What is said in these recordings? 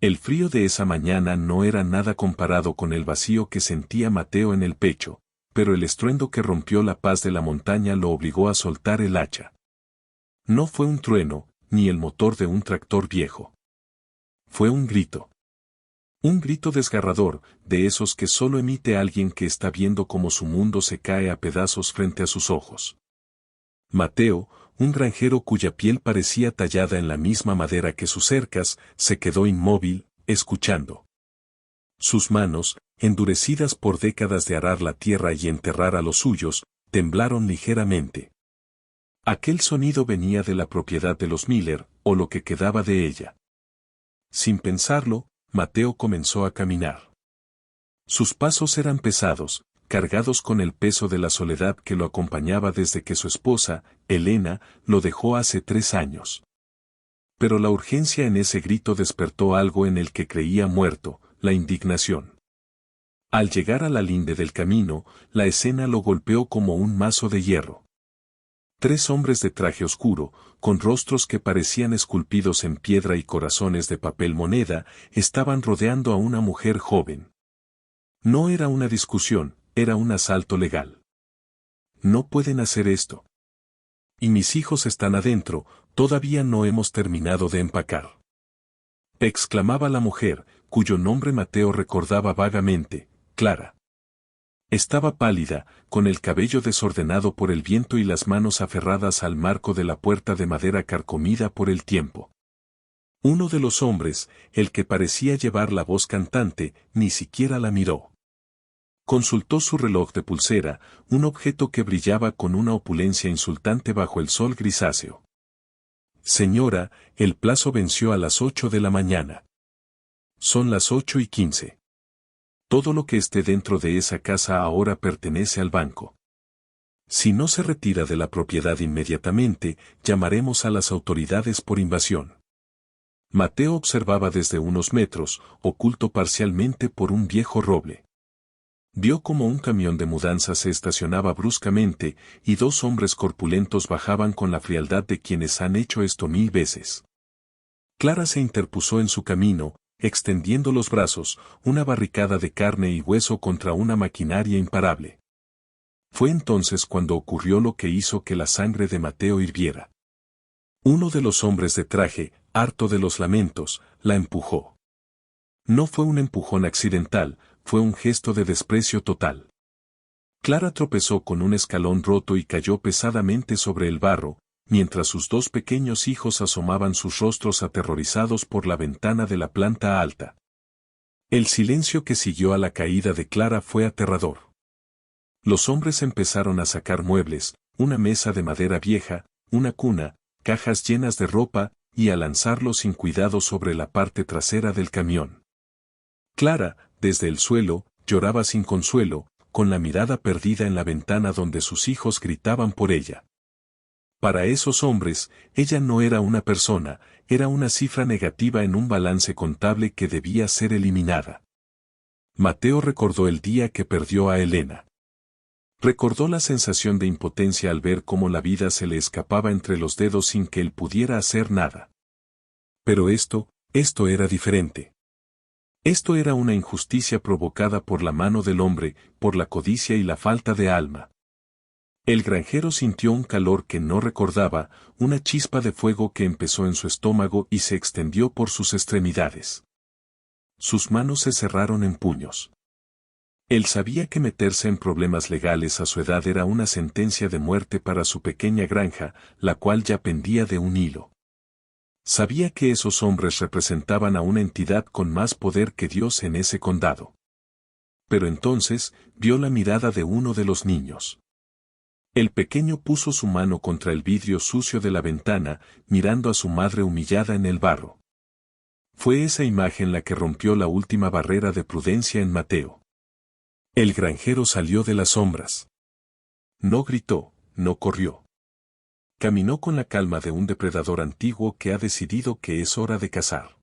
El frío de esa mañana no era nada comparado con el vacío que sentía Mateo en el pecho, pero el estruendo que rompió la paz de la montaña lo obligó a soltar el hacha. No fue un trueno, ni el motor de un tractor viejo. Fue un grito. Un grito desgarrador, de esos que solo emite alguien que está viendo cómo su mundo se cae a pedazos frente a sus ojos. Mateo, un granjero cuya piel parecía tallada en la misma madera que sus cercas, se quedó inmóvil, escuchando. Sus manos, endurecidas por décadas de arar la tierra y enterrar a los suyos, temblaron ligeramente. Aquel sonido venía de la propiedad de los Miller, o lo que quedaba de ella. Sin pensarlo, Mateo comenzó a caminar. Sus pasos eran pesados, cargados con el peso de la soledad que lo acompañaba desde que su esposa, Elena, lo dejó hace 3 años. Pero la urgencia en ese grito despertó algo en el que creía muerto, la indignación. Al llegar a la linde del camino, la escena lo golpeó como un mazo de hierro. 3 hombres de traje oscuro, con rostros que parecían esculpidos en piedra y corazones de papel moneda, estaban rodeando a una mujer joven. No era una discusión, era un asalto legal. No pueden hacer esto. Y mis hijos están adentro, todavía no hemos terminado de empacar. Exclamaba la mujer, cuyo nombre Mateo recordaba vagamente, Clara. Estaba pálida, con el cabello desordenado por el viento y las manos aferradas al marco de la puerta de madera carcomida por el tiempo. Uno de los hombres, el que parecía llevar la voz cantante, ni siquiera la miró. Consultó su reloj de pulsera, un objeto que brillaba con una opulencia insultante bajo el sol grisáceo. Señora, el plazo venció a las 8 de la mañana. Son las 8:15. Todo lo que esté dentro de esa casa ahora pertenece al banco. Si no se retira de la propiedad inmediatamente, llamaremos a las autoridades por invasión. Mateo observaba desde unos metros, oculto parcialmente por un viejo roble. Vio como un camión de mudanza se estacionaba bruscamente, y 2 hombres corpulentos bajaban con la frialdad de quienes han hecho esto 1000 veces. Clara se interpuso en su camino, extendiendo los brazos, una barricada de carne y hueso contra una maquinaria imparable. Fue entonces cuando ocurrió lo que hizo que la sangre de Mateo hirviera. Uno de los hombres de traje, harto de los lamentos, la empujó. No fue un empujón accidental, fue un gesto de desprecio total. Clara tropezó con un escalón roto y cayó pesadamente sobre el barro, mientras sus 2 pequeños hijos asomaban sus rostros aterrorizados por la ventana de la planta alta. El silencio que siguió a la caída de Clara fue aterrador. Los hombres empezaron a sacar muebles, una mesa de madera vieja, una cuna, cajas llenas de ropa, y a lanzarlos sin cuidado sobre la parte trasera del camión. Clara, desde el suelo, lloraba sin consuelo, con la mirada perdida en la ventana donde sus hijos gritaban por ella. Para esos hombres, ella no era una persona, era una cifra negativa en un balance contable que debía ser eliminada. Mateo recordó el día que perdió a Elena. Recordó la sensación de impotencia al ver cómo la vida se le escapaba entre los dedos sin que él pudiera hacer nada. Pero esto era diferente. Esto era una injusticia provocada por la mano del hombre, por la codicia y la falta de alma. El granjero sintió un calor que no recordaba, una chispa de fuego que empezó en su estómago y se extendió por sus extremidades. Sus manos se cerraron en puños. Él sabía que meterse en problemas legales a su edad era una sentencia de muerte para su pequeña granja, la cual ya pendía de un hilo. Sabía que esos hombres representaban a una entidad con más poder que Dios en ese condado. Pero entonces, vio la mirada de uno de los niños. El pequeño puso su mano contra el vidrio sucio de la ventana, mirando a su madre humillada en el barro. Fue esa imagen la que rompió la última barrera de prudencia en Mateo. El granjero salió de las sombras. No gritó, no corrió. Caminó con la calma de un depredador antiguo que ha decidido que es hora de cazar.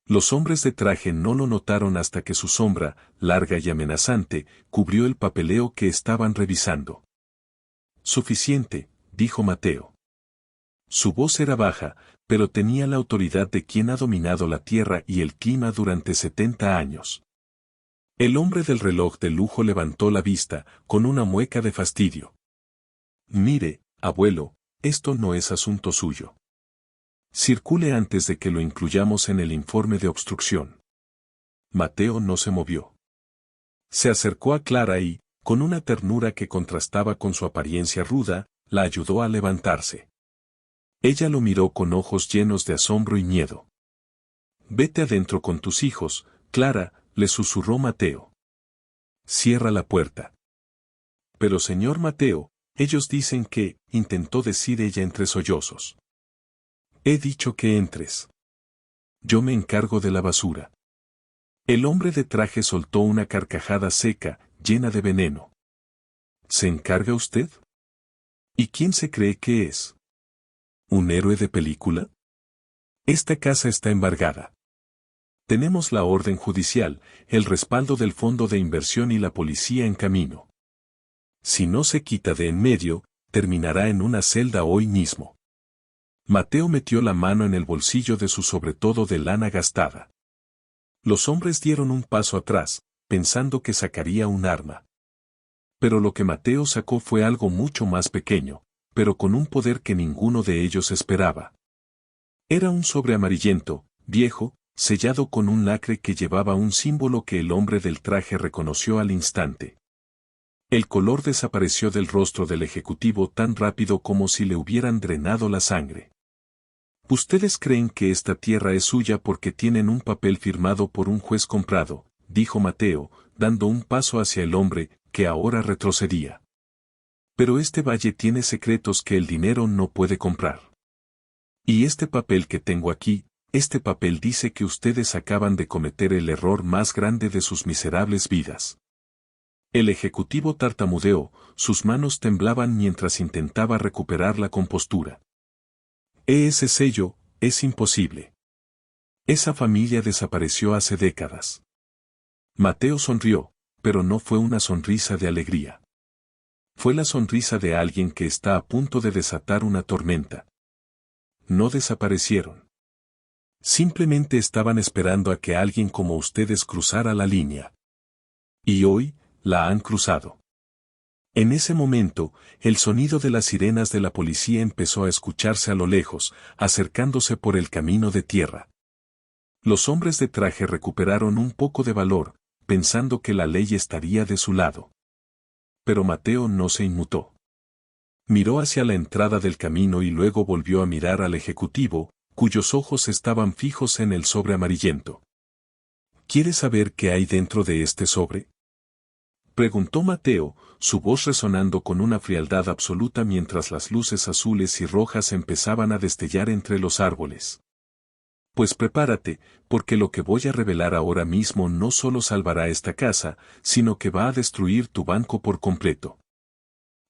Los hombres de traje no lo notaron hasta que su sombra, larga y amenazante, cubrió el papeleo que estaban revisando. Suficiente, dijo Mateo. Su voz era baja, pero tenía la autoridad de quien ha dominado la tierra y el clima durante 70 años. El hombre del reloj de lujo levantó la vista, con una mueca de fastidio. Mire, abuelo, esto no es asunto suyo. Circule antes de que lo incluyamos en el informe de obstrucción. Mateo no se movió. Se acercó a Clara y, con una ternura que contrastaba con su apariencia ruda, la ayudó a levantarse. Ella lo miró con ojos llenos de asombro y miedo. Vete adentro con tus hijos, Clara, le susurró Mateo. Cierra la puerta. Pero señor Mateo, ellos dicen que, intentó decir ella entre sollozos. He dicho que entres. Yo me encargo de la basura. El hombre de traje soltó una carcajada seca, llena de veneno. ¿Se encarga usted? ¿Y quién se cree que es? ¿Un héroe de película? Esta casa está embargada. Tenemos la orden judicial, el respaldo del fondo de inversión y la policía en camino. Si no se quita de en medio, terminará en una celda hoy mismo. Mateo metió la mano en el bolsillo de su sobretodo de lana gastada. Los hombres dieron un paso atrás, pensando que sacaría un arma. Pero lo que Mateo sacó fue algo mucho más pequeño, pero con un poder que ninguno de ellos esperaba. Era un sobre amarillento, viejo, sellado con un lacre que llevaba un símbolo que el hombre del traje reconoció al instante. El color desapareció del rostro del ejecutivo tan rápido como si le hubieran drenado la sangre. Ustedes creen que esta tierra es suya porque tienen un papel firmado por un juez comprado, dijo Mateo, dando un paso hacia el hombre, que ahora retrocedía. Pero este valle tiene secretos que el dinero no puede comprar. Y este papel que tengo aquí, este papel dice que ustedes acaban de cometer el error más grande de sus miserables vidas. El ejecutivo tartamudeó, sus manos temblaban mientras intentaba recuperar la compostura. Ese sello, es imposible. Esa familia desapareció hace décadas. Mateo sonrió, pero no fue una sonrisa de alegría. Fue la sonrisa de alguien que está a punto de desatar una tormenta. No desaparecieron. Simplemente estaban esperando a que alguien como ustedes cruzara la línea. Y hoy, la han cruzado. En ese momento, el sonido de las sirenas de la policía empezó a escucharse a lo lejos, acercándose por el camino de tierra. Los hombres de traje recuperaron un poco de valor, pensando que la ley estaría de su lado. Pero Mateo no se inmutó. Miró hacia la entrada del camino y luego volvió a mirar al ejecutivo, cuyos ojos estaban fijos en el sobre amarillento. ¿Quieres saber qué hay dentro de este sobre?, preguntó Mateo, su voz resonando con una frialdad absoluta mientras las luces azules y rojas empezaban a destellar entre los árboles. Pues prepárate, porque lo que voy a revelar ahora mismo no solo salvará esta casa, sino que va a destruir tu banco por completo.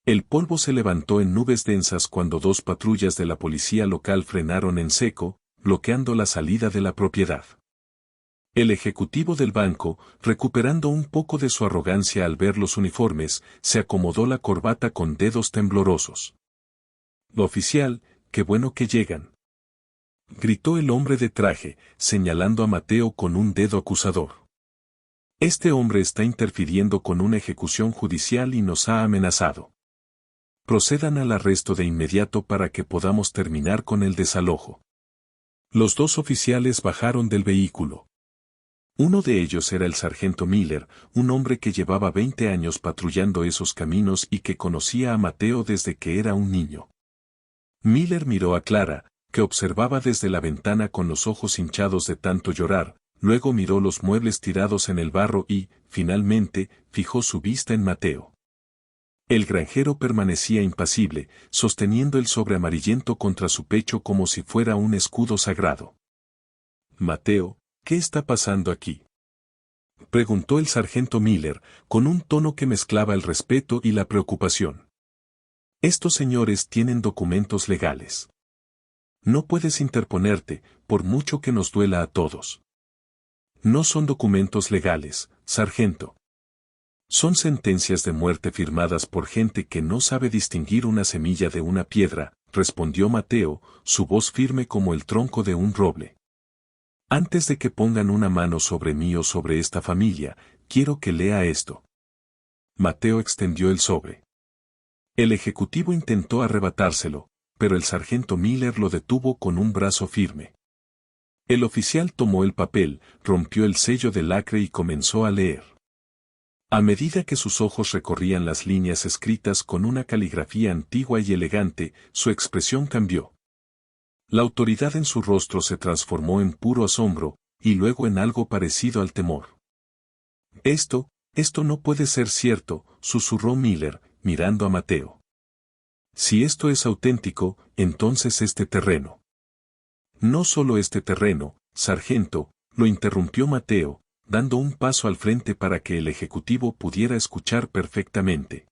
El polvo se levantó en nubes densas cuando dos patrullas de la policía local frenaron en seco, bloqueando la salida de la propiedad. El ejecutivo del banco, recuperando un poco de su arrogancia al ver los uniformes, se acomodó la corbata con dedos temblorosos. «Oficial, qué bueno que llegan», gritó el hombre de traje, señalando a Mateo con un dedo acusador. «Este hombre está interfiriendo con una ejecución judicial y nos ha amenazado. Procedan al arresto de inmediato para que podamos terminar con el desalojo». Los dos oficiales bajaron del vehículo. Uno de ellos era el sargento Miller, un hombre que llevaba 20 años patrullando esos caminos y que conocía a Mateo desde que era un niño. Miller miró a Clara, que observaba desde la ventana con los ojos hinchados de tanto llorar, luego miró los muebles tirados en el barro y, finalmente, fijó su vista en Mateo. El granjero permanecía impasible, sosteniendo el sobre amarillento contra su pecho como si fuera un escudo sagrado. «Mateo, ¿qué está pasando aquí?», preguntó el sargento Miller, con un tono que mezclaba el respeto y la preocupación. «Estos señores tienen documentos legales. No puedes interponerte, por mucho que nos duela a todos». «No son documentos legales, sargento. Son sentencias de muerte firmadas por gente que no sabe distinguir una semilla de una piedra», respondió Mateo, su voz firme como el tronco de un roble. Antes de que pongan una mano sobre mí o sobre esta familia, quiero que lea esto. Mateo extendió el sobre. El ejecutivo intentó arrebatárselo, pero el sargento Miller lo detuvo con un brazo firme. El oficial tomó el papel, rompió el sello de lacre y comenzó a leer. A medida que sus ojos recorrían las líneas escritas con una caligrafía antigua y elegante, su expresión cambió. La autoridad en su rostro se transformó en puro asombro, y luego en algo parecido al temor. Esto no puede ser cierto, susurró Miller, mirando a Mateo. Si esto es auténtico, entonces este terreno. No solo este terreno, sargento, lo interrumpió Mateo, dando un paso al frente para que el ejecutivo pudiera escuchar perfectamente.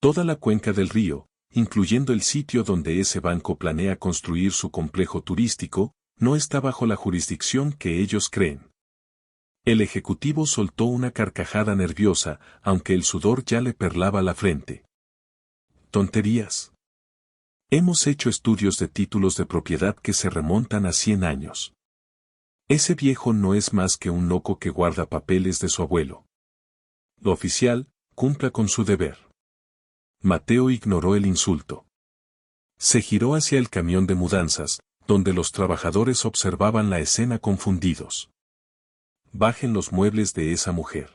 Toda la cuenca del río, incluyendo el sitio donde ese banco planea construir su complejo turístico, no está bajo la jurisdicción que ellos creen. El ejecutivo soltó una carcajada nerviosa, aunque el sudor ya le perlaba la frente. Tonterías. Hemos hecho estudios de títulos de propiedad que se remontan a 100 años. Ese viejo no es más que un loco que guarda papeles de su abuelo. Lo oficial, cumpla con su deber. Mateo ignoró el insulto. Se giró hacia el camión de mudanzas, donde los trabajadores observaban la escena confundidos. Bajen los muebles de esa mujer.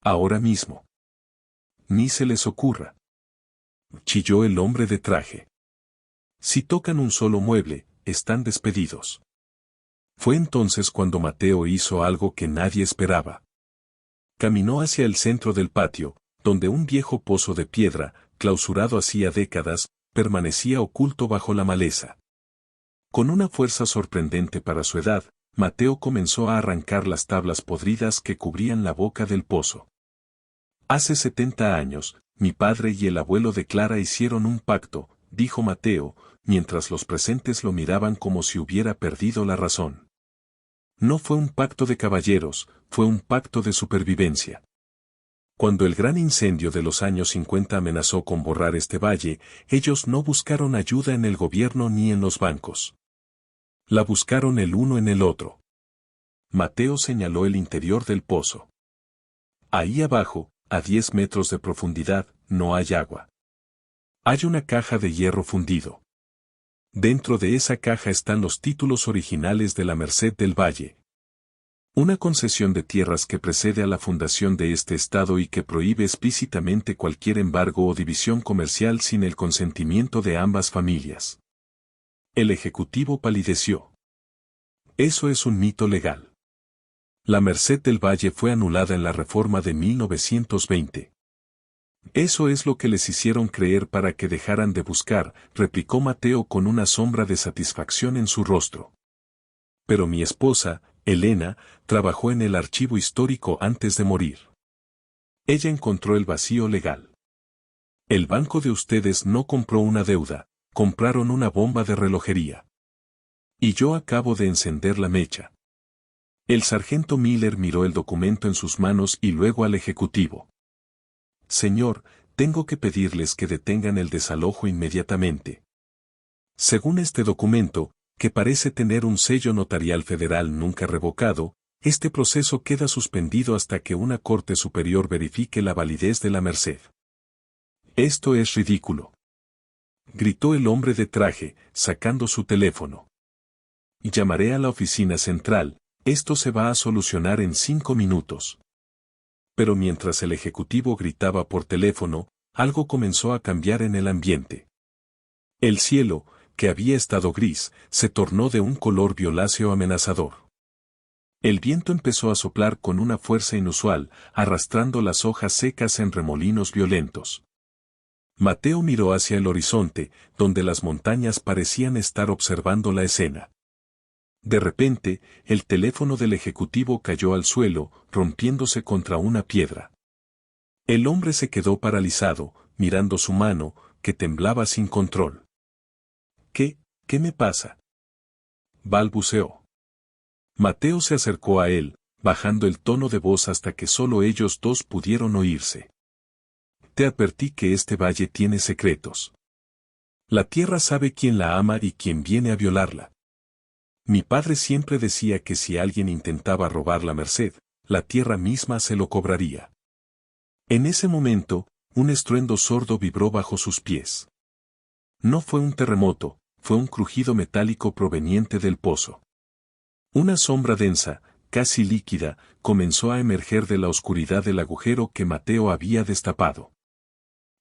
Ahora mismo. Ni se les ocurra. Chilló el hombre de traje. Si tocan un solo mueble, están despedidos. Fue entonces cuando Mateo hizo algo que nadie esperaba. Caminó hacia el centro del patio, donde un viejo pozo de piedra, clausurado hacía décadas, permanecía oculto bajo la maleza. Con una fuerza sorprendente para su edad, Mateo comenzó a arrancar las tablas podridas que cubrían la boca del pozo. Hace 70 años, mi padre y el abuelo de Clara hicieron un pacto, dijo Mateo, mientras los presentes lo miraban como si hubiera perdido la razón. No fue un pacto de caballeros, fue un pacto de supervivencia. Cuando el gran incendio de los años 50 amenazó con borrar este valle, ellos no buscaron ayuda en el gobierno ni en los bancos. La buscaron el uno en el otro. Mateo señaló el interior del pozo. Ahí abajo, a 10 metros de profundidad, no hay agua. Hay una caja de hierro fundido. Dentro de esa caja están los títulos originales de la Merced del Valle. Una concesión de tierras que precede a la fundación de este estado y que prohíbe explícitamente cualquier embargo o división comercial sin el consentimiento de ambas familias. El ejecutivo palideció. Eso es un mito legal. La Merced del Valle fue anulada en la reforma de 1920. Eso es lo que les hicieron creer para que dejaran de buscar, replicó Mateo con una sombra de satisfacción en su rostro. Pero mi esposa, Elena, trabajó en el archivo histórico antes de morir. Ella encontró el vacío legal. El banco de ustedes no compró una deuda, compraron una bomba de relojería. Y yo acabo de encender la mecha. El sargento Miller miró el documento en sus manos y luego al ejecutivo. Señor, tengo que pedirles que detengan el desalojo inmediatamente. Según este documento, que parece tener un sello notarial federal nunca revocado, este proceso queda suspendido hasta que una corte superior verifique la validez de la merced. Esto es ridículo. Gritó el hombre de traje, sacando su teléfono. Llamaré a la oficina central, esto se va a solucionar en 5 minutos. Pero mientras el ejecutivo gritaba por teléfono, algo comenzó a cambiar en el ambiente. El cielo, que había estado gris, se tornó de un color violáceo amenazador. El viento empezó a soplar con una fuerza inusual, arrastrando las hojas secas en remolinos violentos. Mateo miró hacia el horizonte, donde las montañas parecían estar observando la escena. De repente, el teléfono del ejecutivo cayó al suelo, rompiéndose contra una piedra. El hombre se quedó paralizado, mirando su mano, que temblaba sin control. ¿Qué me pasa?, balbuceó. Mateo se acercó a él, bajando el tono de voz hasta que solo ellos dos pudieron oírse. Te advertí que este valle tiene secretos. La tierra sabe quién la ama y quién viene a violarla. Mi padre siempre decía que si alguien intentaba robar la merced, la tierra misma se lo cobraría. En ese momento, un estruendo sordo vibró bajo sus pies. No fue un terremoto, fue un crujido metálico proveniente del pozo. Una sombra densa, casi líquida, comenzó a emerger de la oscuridad del agujero que Mateo había destapado.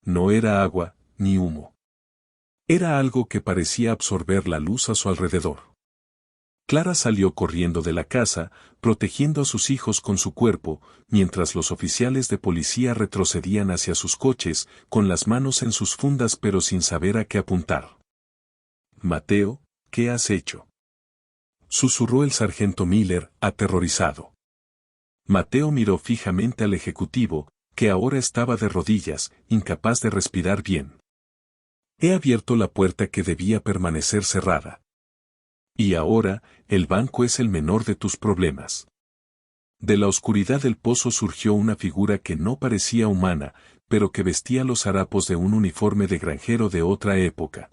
No era agua, ni humo. Era algo que parecía absorber la luz a su alrededor. Clara salió corriendo de la casa, protegiendo a sus hijos con su cuerpo, mientras los oficiales de policía retrocedían hacia sus coches, con las manos en sus fundas pero sin saber a qué apuntar. Mateo, ¿qué has hecho?, susurró el sargento Miller, aterrorizado. Mateo miró fijamente al ejecutivo, que ahora estaba de rodillas, incapaz de respirar bien. He abierto la puerta que debía permanecer cerrada. Y ahora, el banco es el menor de tus problemas. De la oscuridad del pozo surgió una figura que no parecía humana, pero que vestía los harapos de un uniforme de granjero de otra época.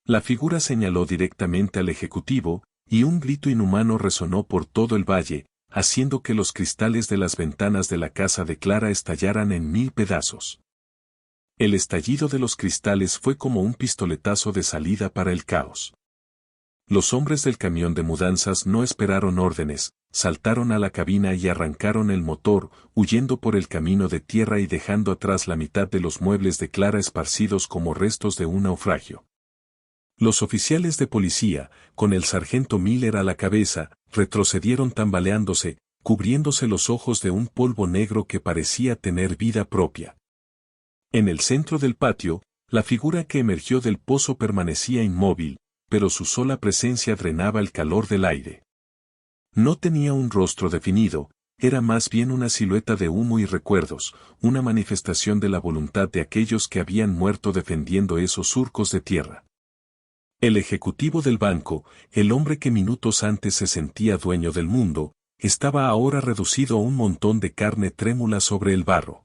La figura señaló directamente al ejecutivo, y un grito inhumano resonó por todo el valle, haciendo que los cristales de las ventanas de la casa de Clara estallaran en 1000 pedazos. El estallido de los cristales fue como un pistoletazo de salida para el caos. Los hombres del camión de mudanzas no esperaron órdenes, saltaron a la cabina y arrancaron el motor, huyendo por el camino de tierra y dejando atrás la mitad de los muebles de Clara esparcidos como restos de un naufragio. Los oficiales de policía, con el sargento Miller a la cabeza, retrocedieron tambaleándose, cubriéndose los ojos de un polvo negro que parecía tener vida propia. En el centro del patio, la figura que emergió del pozo permanecía inmóvil, pero su sola presencia drenaba el calor del aire. No tenía un rostro definido, era más bien una silueta de humo y recuerdos, una manifestación de la voluntad de aquellos que habían muerto defendiendo esos surcos de tierra. El ejecutivo del banco, el hombre que minutos antes se sentía dueño del mundo, estaba ahora reducido a un montón de carne trémula sobre el barro.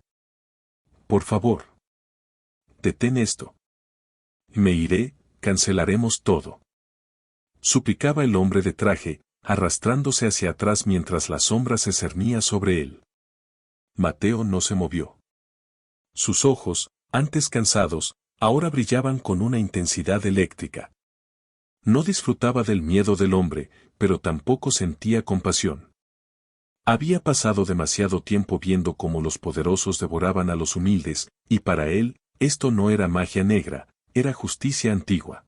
Por favor, detén esto. Me iré, cancelaremos todo. Suplicaba el hombre de traje, arrastrándose hacia atrás mientras la sombra se cernía sobre él. Mateo no se movió. Sus ojos, antes cansados, ahora brillaban con una intensidad eléctrica. No disfrutaba del miedo del hombre, pero tampoco sentía compasión. Había pasado demasiado tiempo viendo cómo los poderosos devoraban a los humildes, y para él, esto no era magia negra, era justicia antigua.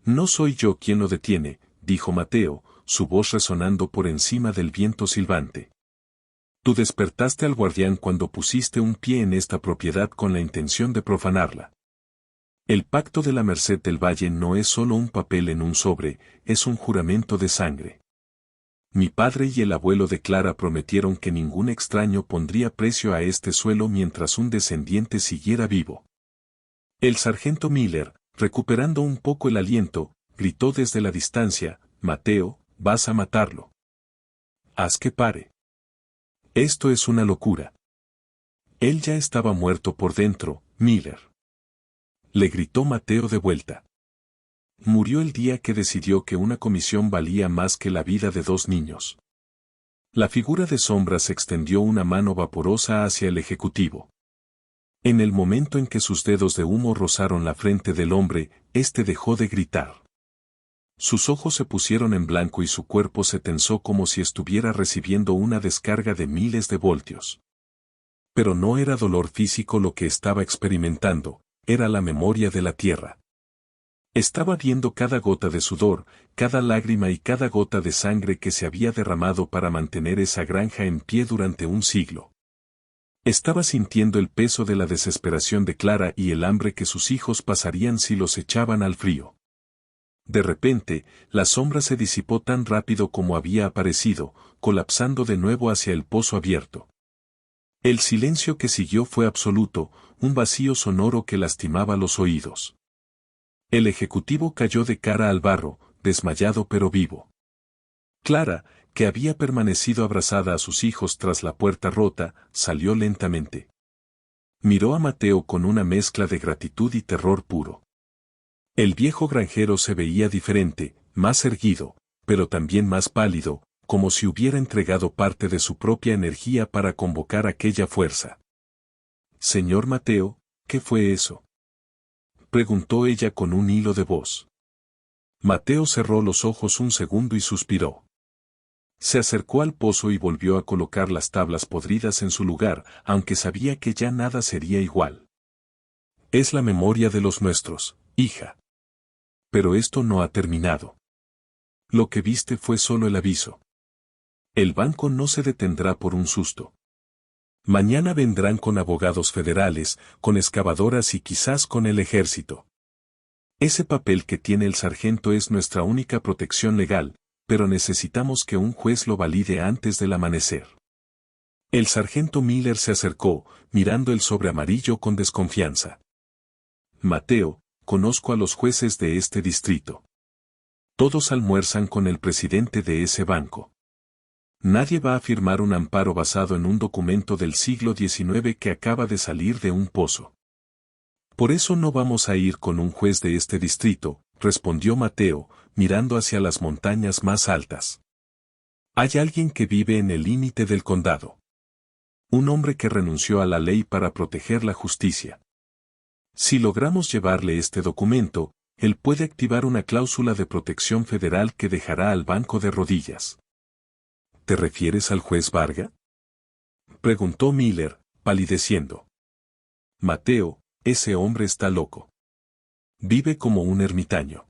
No soy yo quien lo detiene, dijo Mateo, su voz resonando por encima del viento silbante. Tú despertaste al guardián cuando pusiste un pie en esta propiedad con la intención de profanarla. El pacto de la Merced del Valle no es solo un papel en un sobre, es un juramento de sangre. Mi padre y el abuelo de Clara prometieron que ningún extraño pondría precio a este suelo mientras un descendiente siguiera vivo. El sargento Miller, recuperando un poco el aliento, gritó desde la distancia, Mateo, vas a matarlo. Haz que pare. Esto es una locura. Él ya estaba muerto por dentro, Miller. Le gritó Mateo de vuelta. Murió el día que decidió que una comisión valía más que la vida de 2 niños. La figura de sombras extendió una mano vaporosa hacia el ejecutivo. En el momento en que sus dedos de humo rozaron la frente del hombre, éste dejó de gritar. Sus ojos se pusieron en blanco y su cuerpo se tensó como si estuviera recibiendo una descarga de miles de voltios. Pero no era dolor físico lo que estaba experimentando, era la memoria de la tierra. Estaba viendo cada gota de sudor, cada lágrima y cada gota de sangre que se había derramado para mantener esa granja en pie durante un siglo. Estaba sintiendo el peso de la desesperación de Clara y el hambre que sus hijos pasarían si los echaban al frío. De repente, la sombra se disipó tan rápido como había aparecido, colapsando de nuevo hacia el pozo abierto. El silencio que siguió fue absoluto, un vacío sonoro que lastimaba los oídos. El ejecutivo cayó de cara al barro, desmayado pero vivo. Clara, que había permanecido abrazada a sus hijos tras la puerta rota, salió lentamente. Miró a Mateo con una mezcla de gratitud y terror puro. El viejo granjero se veía diferente, más erguido, pero también más pálido, como si hubiera entregado parte de su propia energía para convocar aquella fuerza. «Señor Mateo, ¿qué fue eso?», preguntó ella con un hilo de voz. Mateo cerró los ojos un segundo y suspiró. Se acercó al pozo y volvió a colocar las tablas podridas en su lugar, aunque sabía que ya nada sería igual. «Es la memoria de los nuestros, hija. Pero esto no ha terminado. Lo que viste fue solo el aviso. El banco no se detendrá por un susto. Mañana vendrán con abogados federales, con excavadoras y quizás con el ejército. Ese papel que tiene el sargento es nuestra única protección legal, pero necesitamos que un juez lo valide antes del amanecer». El sargento Miller se acercó, mirando el sobre amarillo con desconfianza. «Mateo, conozco a los jueces de este distrito. Todos almuerzan con el presidente de ese banco. Nadie va a firmar un amparo basado en un documento del siglo XIX que acaba de salir de un pozo. Por eso no vamos a ir con un juez de este distrito», respondió Mateo, mirando hacia las montañas más altas. «Hay alguien que vive en el límite del condado. Un hombre que renunció a la ley para proteger la justicia. Si logramos llevarle este documento, él puede activar una cláusula de protección federal que dejará al banco de rodillas». «¿Te refieres al juez Varga?», preguntó Miller, palideciendo. «Mateo, ese hombre está loco. Vive como un ermitaño.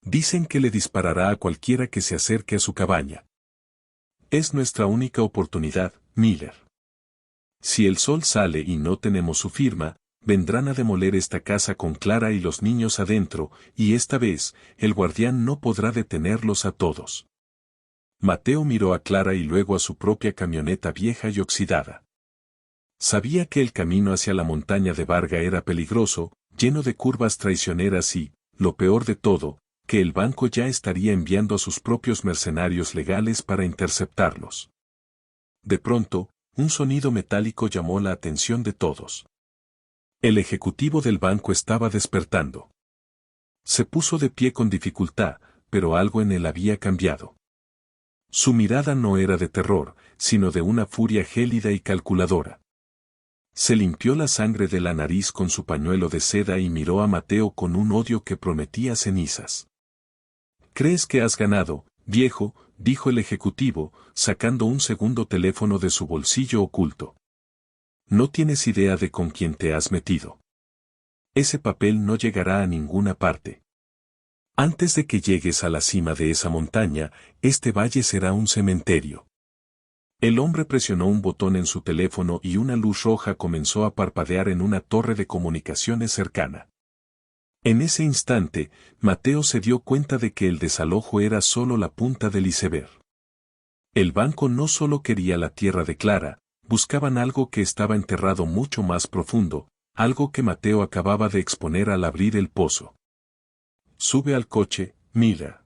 Dicen que le disparará a cualquiera que se acerque a su cabaña. Es nuestra única oportunidad, Miller. Si el sol sale y no tenemos su firma, vendrán a demoler esta casa con Clara y los niños adentro, y esta vez, el guardián no podrá detenerlos a todos». Mateo miró a Clara y luego a su propia camioneta vieja y oxidada. Sabía que el camino hacia la montaña de Varga era peligroso, lleno de curvas traicioneras y, lo peor de todo, que el banco ya estaría enviando a sus propios mercenarios legales para interceptarlos. De pronto, un sonido metálico llamó la atención de todos. El ejecutivo del banco estaba despertando. Se puso de pie con dificultad, pero algo en él había cambiado. Su mirada no era de terror, sino de una furia gélida y calculadora. Se limpió la sangre de la nariz con su pañuelo de seda y miró a Mateo con un odio que prometía cenizas. «¿Crees que has ganado, viejo?», dijo el ejecutivo, sacando un segundo teléfono de su bolsillo oculto. «No tienes idea de con quién te has metido. Ese papel no llegará a ninguna parte. Antes de que llegues a la cima de esa montaña, este valle será un cementerio». El hombre presionó un botón en su teléfono y una luz roja comenzó a parpadear en una torre de comunicaciones cercana. En ese instante, Mateo se dio cuenta de que el desalojo era solo la punta del iceberg. El banco no solo quería la tierra de Clara, buscaban algo que estaba enterrado mucho más profundo, algo que Mateo acababa de exponer al abrir el pozo. «Sube al coche, Miller»,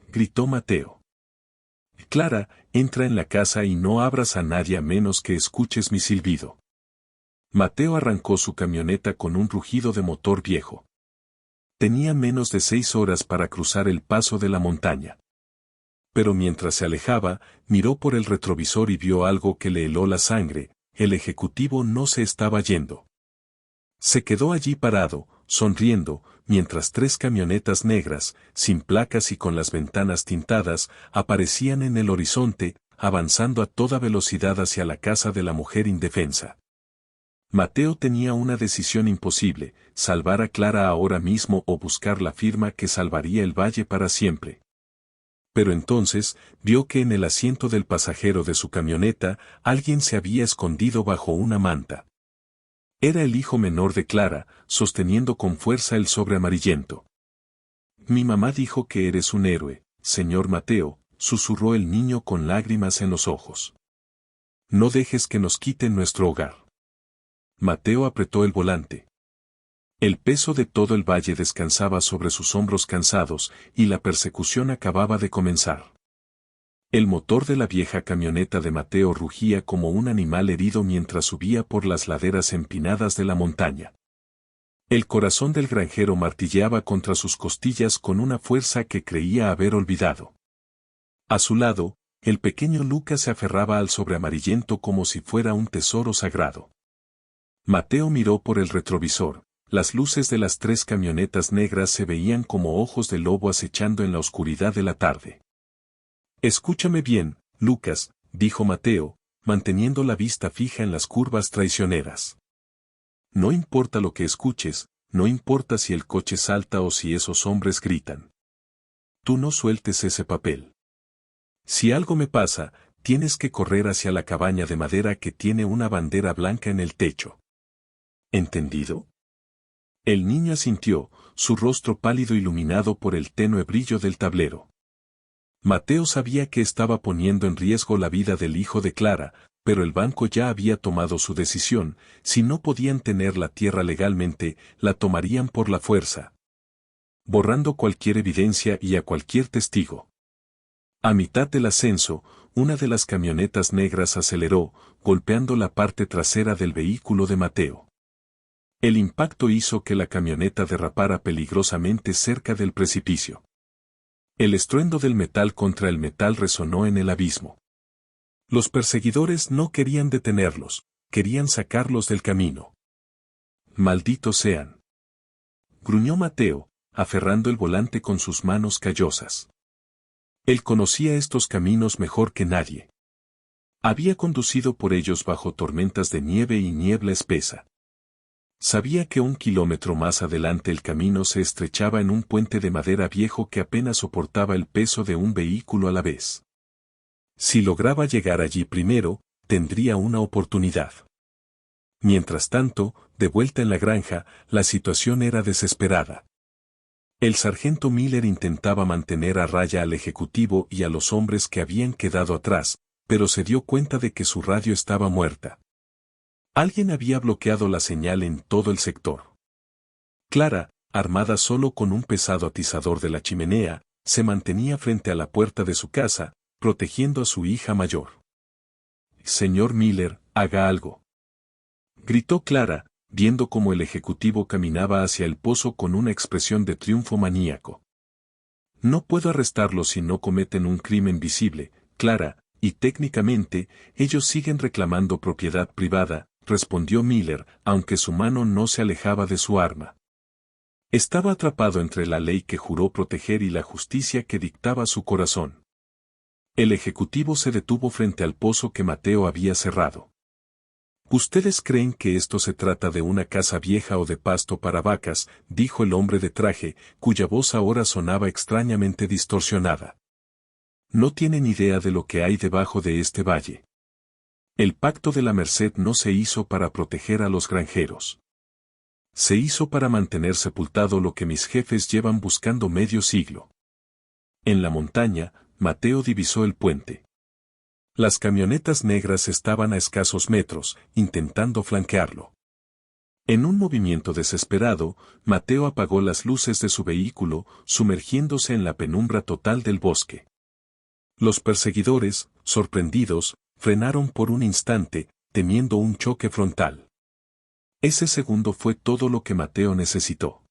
gritó Mateo. «Clara, entra en la casa y no abras a nadie a menos que escuches mi silbido». Mateo arrancó su camioneta con un rugido de motor viejo. Tenía menos de 6 horas para cruzar el paso de la montaña. Pero mientras se alejaba, miró por el retrovisor y vio algo que le heló la sangre: el ejecutivo no se estaba yendo. Se quedó allí parado, sonriendo, mientras 3 camionetas negras, sin placas y con las ventanas tintadas, aparecían en el horizonte, avanzando a toda velocidad hacia la casa de la mujer indefensa. Mateo tenía una decisión imposible: salvar a Clara ahora mismo o buscar la firma que salvaría el valle para siempre. Pero entonces, vio que en el asiento del pasajero de su camioneta, alguien se había escondido bajo una manta. Era el hijo menor de Clara, sosteniendo con fuerza el sobre amarillento. «Mi mamá dijo que eres un héroe, señor Mateo», susurró el niño con lágrimas en los ojos. «No dejes que nos quiten nuestro hogar». Mateo apretó el volante. El peso de todo el valle descansaba sobre sus hombros cansados, y la persecución acababa de comenzar. El motor de la vieja camioneta de Mateo rugía como un animal herido mientras subía por las laderas empinadas de la montaña. El corazón del granjero martilleaba contra sus costillas con una fuerza que creía haber olvidado. A su lado, el pequeño Lucas se aferraba al sobre amarillento como si fuera un tesoro sagrado. Mateo miró por el retrovisor. Las luces de las 3 camionetas negras se veían como ojos de lobo acechando en la oscuridad de la tarde. Escúchame bien, Lucas, dijo Mateo, manteniendo la vista fija en las curvas traicioneras. No importa lo que escuches, no importa si el coche salta o si esos hombres gritan. Tú no sueltes ese papel. Si algo me pasa, tienes que correr hacia la cabaña de madera que tiene una bandera blanca en el techo. ¿Entendido? El niño asintió, su rostro pálido iluminado por el tenue brillo del tablero. Mateo sabía que estaba poniendo en riesgo la vida del hijo de Clara, pero el banco ya había tomado su decisión. Si no podían tener la tierra legalmente, la tomarían por la fuerza, borrando cualquier evidencia y a cualquier testigo. A mitad del ascenso, una de las camionetas negras aceleró, golpeando la parte trasera del vehículo de Mateo. El impacto hizo que la camioneta derrapara peligrosamente cerca del precipicio. El estruendo del metal contra el metal resonó en el abismo. Los perseguidores no querían detenerlos, querían sacarlos del camino. ¡Malditos sean!, gruñó Mateo, aferrando el volante con sus manos callosas. Él conocía estos caminos mejor que nadie. Había conducido por ellos bajo tormentas de nieve y niebla espesa. Sabía que 1 kilómetro más adelante el camino se estrechaba en un puente de madera viejo que apenas soportaba el peso de un vehículo a la vez. Si lograba llegar allí primero, tendría una oportunidad. Mientras tanto, de vuelta en la granja, la situación era desesperada. El sargento Miller intentaba mantener a raya al ejecutivo y a los hombres que habían quedado atrás, pero se dio cuenta de que su radio estaba muerta. Alguien había bloqueado la señal en todo el sector. Clara, armada solo con un pesado atizador de la chimenea, se mantenía frente a la puerta de su casa, protegiendo a su hija mayor. «Señor Miller, haga algo», gritó Clara, viendo cómo el ejecutivo caminaba hacia el pozo con una expresión de triunfo maníaco. «No puedo arrestarlos si no cometen un crimen visible, Clara, y técnicamente, ellos siguen reclamando propiedad privada», respondió Miller, aunque su mano no se alejaba de su arma. Estaba atrapado entre la ley que juró proteger y la justicia que dictaba su corazón. El ejecutivo se detuvo frente al pozo que Mateo había cerrado. «¿Ustedes creen que esto se trata de una casa vieja o de pasto para vacas?», dijo el hombre de traje, cuya voz ahora sonaba extrañamente distorsionada. «No tienen idea de lo que hay debajo de este valle. El pacto de la Merced no se hizo para proteger a los granjeros. Se hizo para mantener sepultado lo que mis jefes llevan buscando medio siglo». En la montaña, Mateo divisó el puente. Las camionetas negras estaban a escasos metros, intentando flanquearlo. En un movimiento desesperado, Mateo apagó las luces de su vehículo, sumergiéndose en la penumbra total del bosque. Los perseguidores, sorprendidos, frenaron por un instante, temiendo un choque frontal. Ese segundo fue todo lo que Mateo necesitó.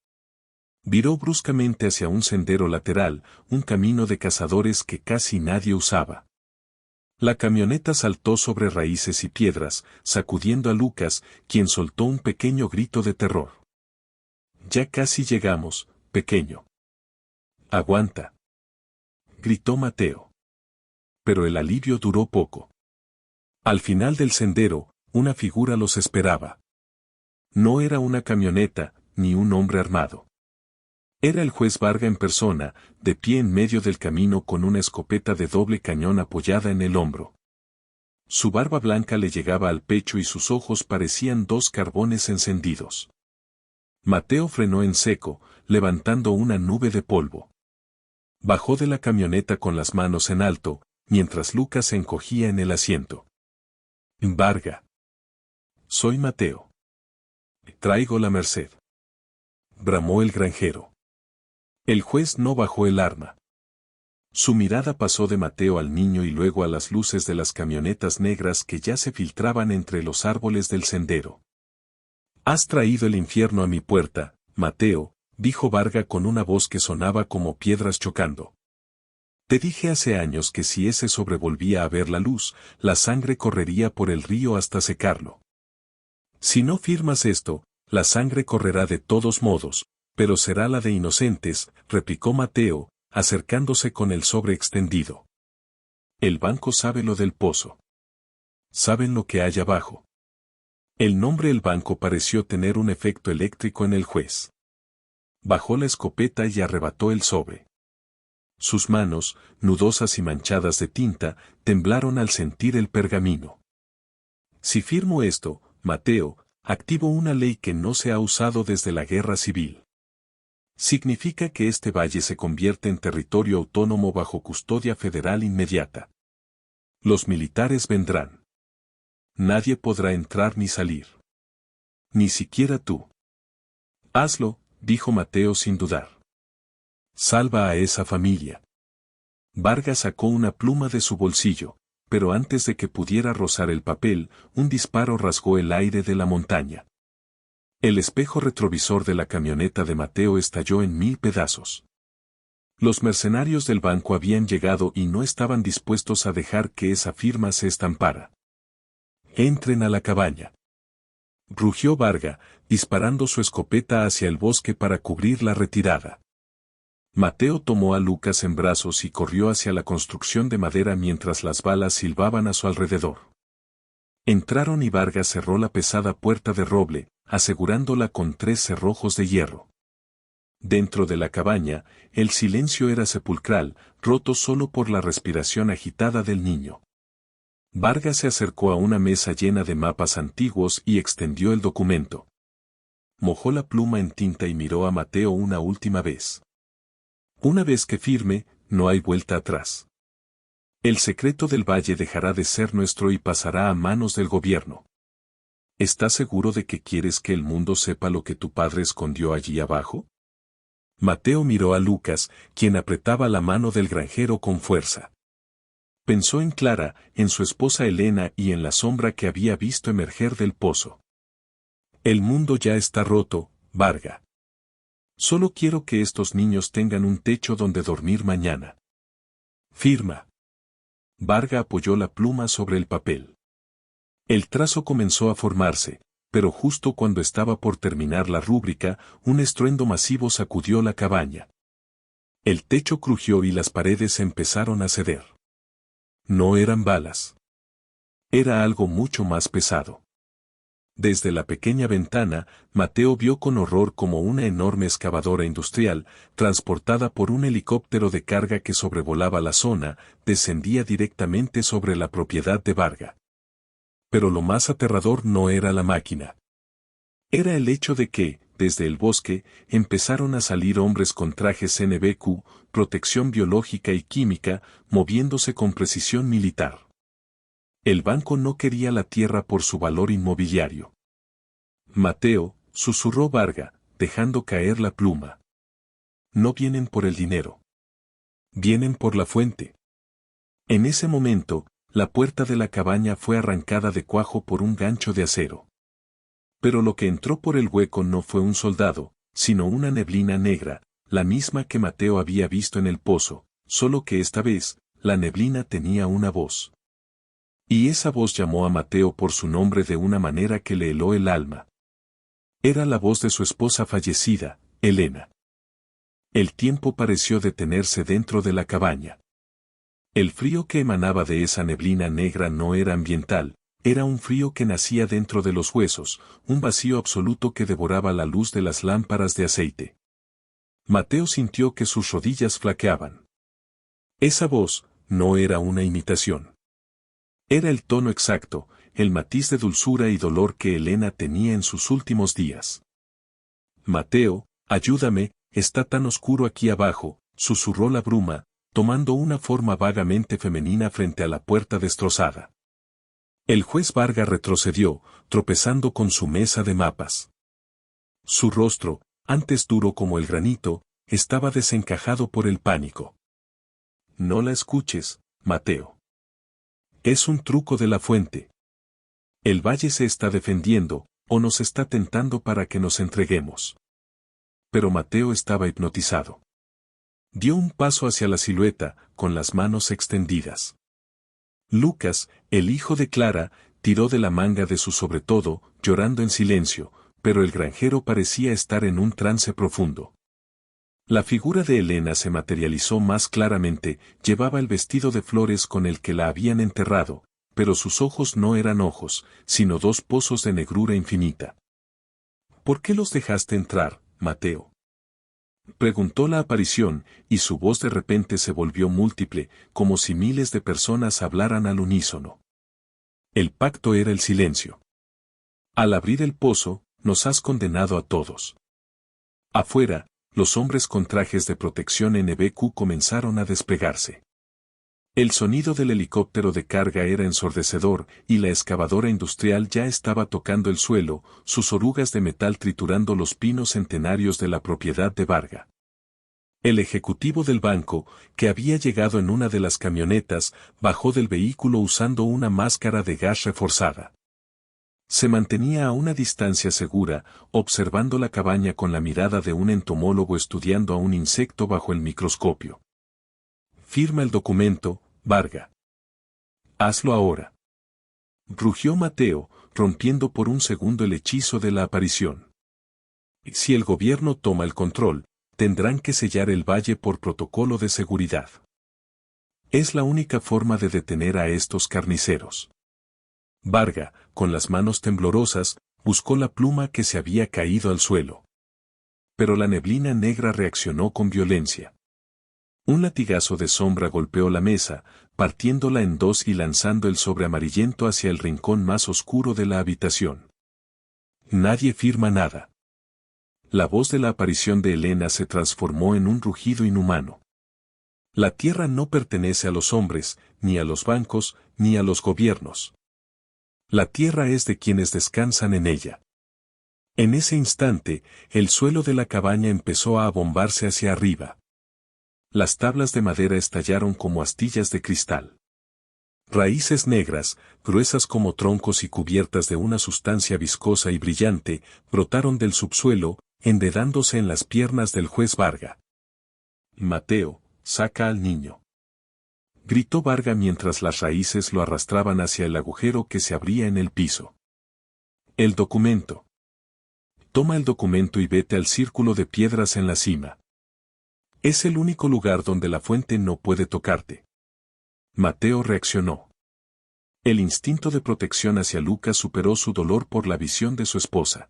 Viró bruscamente hacia un sendero lateral, un camino de cazadores que casi nadie usaba. La camioneta saltó sobre raíces y piedras, sacudiendo a Lucas, quien soltó un pequeño grito de terror. «Ya casi llegamos, pequeño». «Aguanta», gritó Mateo. Pero el alivio duró poco. Al final del sendero, una figura los esperaba. No era una camioneta, ni un hombre armado. Era el juez Varga en persona, de pie en medio del camino con una escopeta de doble cañón apoyada en el hombro. Su barba blanca le llegaba al pecho y sus ojos parecían 2 carbones encendidos. Mateo frenó en seco, levantando una nube de polvo. Bajó de la camioneta con las manos en alto, mientras Lucas se encogía en el asiento. «Varga. Soy Mateo. Traigo la Merced», bramó el granjero. El juez no bajó el arma. Su mirada pasó de Mateo al niño y luego a las luces de las camionetas negras que ya se filtraban entre los árboles del sendero. Has traído el infierno a mi puerta, Mateo, dijo Varga con una voz que sonaba como piedras chocando. Te dije hace años que si ese sobre volvía a ver la luz, la sangre correría por el río hasta secarlo. Si no firmas esto, la sangre correrá de todos modos, pero será la de inocentes, replicó Mateo, acercándose con el sobre extendido. El banco sabe lo del pozo. Saben lo que hay abajo. El nombre del banco pareció tener un efecto eléctrico en el juez. Bajó la escopeta y arrebató el sobre. Sus manos, nudosas y manchadas de tinta, temblaron al sentir el pergamino. Si firmo esto, Mateo, activo una ley que no se ha usado desde la guerra civil. Significa que este valle se convierte en territorio autónomo bajo custodia federal inmediata. Los militares vendrán. Nadie podrá entrar ni salir. Ni siquiera tú. Hazlo, dijo Mateo sin dudar. Salva a esa familia. Vargas sacó una pluma de su bolsillo, pero antes de que pudiera rozar el papel, un disparo rasgó el aire de la montaña. El espejo retrovisor de la camioneta de Mateo estalló en 1000 pedazos. Los mercenarios del banco habían llegado y no estaban dispuestos a dejar que esa firma se estampara. Entren a la cabaña. Rugió Varga, disparando su escopeta hacia el bosque para cubrir la retirada. Mateo tomó a Lucas en brazos y corrió hacia la construcción de madera mientras las balas silbaban a su alrededor. Entraron y Vargas cerró la pesada puerta de roble, asegurándola con 3 cerrojos de hierro. Dentro de la cabaña, el silencio era sepulcral, roto solo por la respiración agitada del niño. Vargas se acercó a una mesa llena de mapas antiguos y extendió el documento. Mojó la pluma en tinta y miró a Mateo una última vez. Una vez que firme, no hay vuelta atrás. El secreto del valle dejará de ser nuestro y pasará a manos del gobierno. ¿Estás seguro de que quieres que el mundo sepa lo que tu padre escondió allí abajo? Mateo miró a Lucas, quien apretaba la mano del granjero con fuerza. Pensó en Clara, en su esposa Elena y en la sombra que había visto emerger del pozo. El mundo ya está roto, Varga. Solo quiero que estos niños tengan un techo donde dormir mañana. Firma. Varga apoyó la pluma sobre el papel. El trazo comenzó a formarse, pero justo cuando estaba por terminar la rúbrica, un estruendo masivo sacudió la cabaña. El techo crujió y las paredes empezaron a ceder. No eran balas. Era algo mucho más pesado. Desde la pequeña ventana, Mateo vio con horror como una enorme excavadora industrial, transportada por un helicóptero de carga que sobrevolaba la zona, descendía directamente sobre la propiedad de Varga. Pero lo más aterrador no era la máquina. Era el hecho de que, desde el bosque, empezaron a salir hombres con trajes NBQ, protección biológica y química, moviéndose con precisión militar. El banco no quería la tierra por su valor inmobiliario. Mateo, susurró Varga, dejando caer la pluma. No vienen por el dinero. Vienen por la fuente. En ese momento, la puerta de la cabaña fue arrancada de cuajo por un gancho de acero. Pero lo que entró por el hueco no fue un soldado, sino una neblina negra, la misma que Mateo había visto en el pozo, solo que esta vez, la neblina tenía una voz. Y esa voz llamó a Mateo por su nombre de una manera que le heló el alma. Era la voz de su esposa fallecida, Elena. El tiempo pareció detenerse dentro de la cabaña. El frío que emanaba de esa neblina negra no era ambiental, era un frío que nacía dentro de los huesos, un vacío absoluto que devoraba la luz de las lámparas de aceite. Mateo sintió que sus rodillas flaqueaban. Esa voz no era una imitación. Era el tono exacto, el matiz de dulzura y dolor que Elena tenía en sus últimos días. Mateo, ayúdame, está tan oscuro aquí abajo, susurró la bruma, tomando una forma vagamente femenina frente a la puerta destrozada. El juez Varga retrocedió, tropezando con su mesa de mapas. Su rostro, antes duro como el granito, estaba desencajado por el pánico. No la escuches, Mateo. Es un truco de la fuente. El valle se está defendiendo, ¿O nos está tentando para que nos entreguemos? Pero Mateo estaba hipnotizado. Dio un paso hacia la silueta, con las manos extendidas. Lucas, el hijo de Clara, tiró de la manga de su sobretodo, llorando en silencio, pero el granjero parecía estar en un trance profundo. La figura de Elena se materializó más claramente, llevaba el vestido de flores con el que la habían enterrado, pero sus ojos no eran ojos, sino dos pozos de negrura infinita. ¿Por qué los dejaste entrar, Mateo? Preguntó la aparición, y su voz de repente se volvió múltiple, como si miles de personas hablaran al unísono. El pacto era el silencio. Al abrir el pozo, nos has condenado a todos. Afuera, los hombres con trajes de protección NBQ comenzaron a desplegarse. El sonido del helicóptero de carga era ensordecedor y la excavadora industrial ya estaba tocando el suelo, sus orugas de metal triturando los pinos centenarios de la propiedad de Varga. El ejecutivo del banco, que había llegado en una de las camionetas, bajó del vehículo usando una máscara de gas reforzada. Se mantenía a una distancia segura, observando la cabaña con la mirada de un entomólogo estudiando a un insecto bajo el microscopio. Firma el documento, Varga. Hazlo ahora. Rugió Mateo, rompiendo por un segundo el hechizo de la aparición. Si el gobierno toma el control, tendrán que sellar el valle por protocolo de seguridad. Es la única forma de detener a estos carniceros. Varga, con las manos temblorosas, buscó la pluma que se había caído al suelo. Pero la neblina negra reaccionó con violencia. Un latigazo de sombra golpeó la mesa, partiéndola en dos y lanzando el sobre amarillento hacia el rincón más oscuro de la habitación. Nadie firma nada. La voz de la aparición de Elena se transformó en un rugido inhumano. La tierra no pertenece a los hombres, ni a los bancos, ni a los gobiernos. La tierra es de quienes descansan en ella. En ese instante, el suelo de la cabaña empezó a abombarse hacia arriba. Las tablas de madera estallaron como astillas de cristal. Raíces negras, gruesas como troncos y cubiertas de una sustancia viscosa y brillante, brotaron del subsuelo, enredándose en las piernas del juez Varga. Mateo, saca al niño. Gritó Varga mientras las raíces lo arrastraban hacia el agujero que se abría en el piso. El documento. Toma el documento y vete al círculo de piedras en la cima. Es el único lugar donde la fuente no puede tocarte. Mateo reaccionó. El instinto de protección hacia Lucas superó su dolor por la visión de su esposa.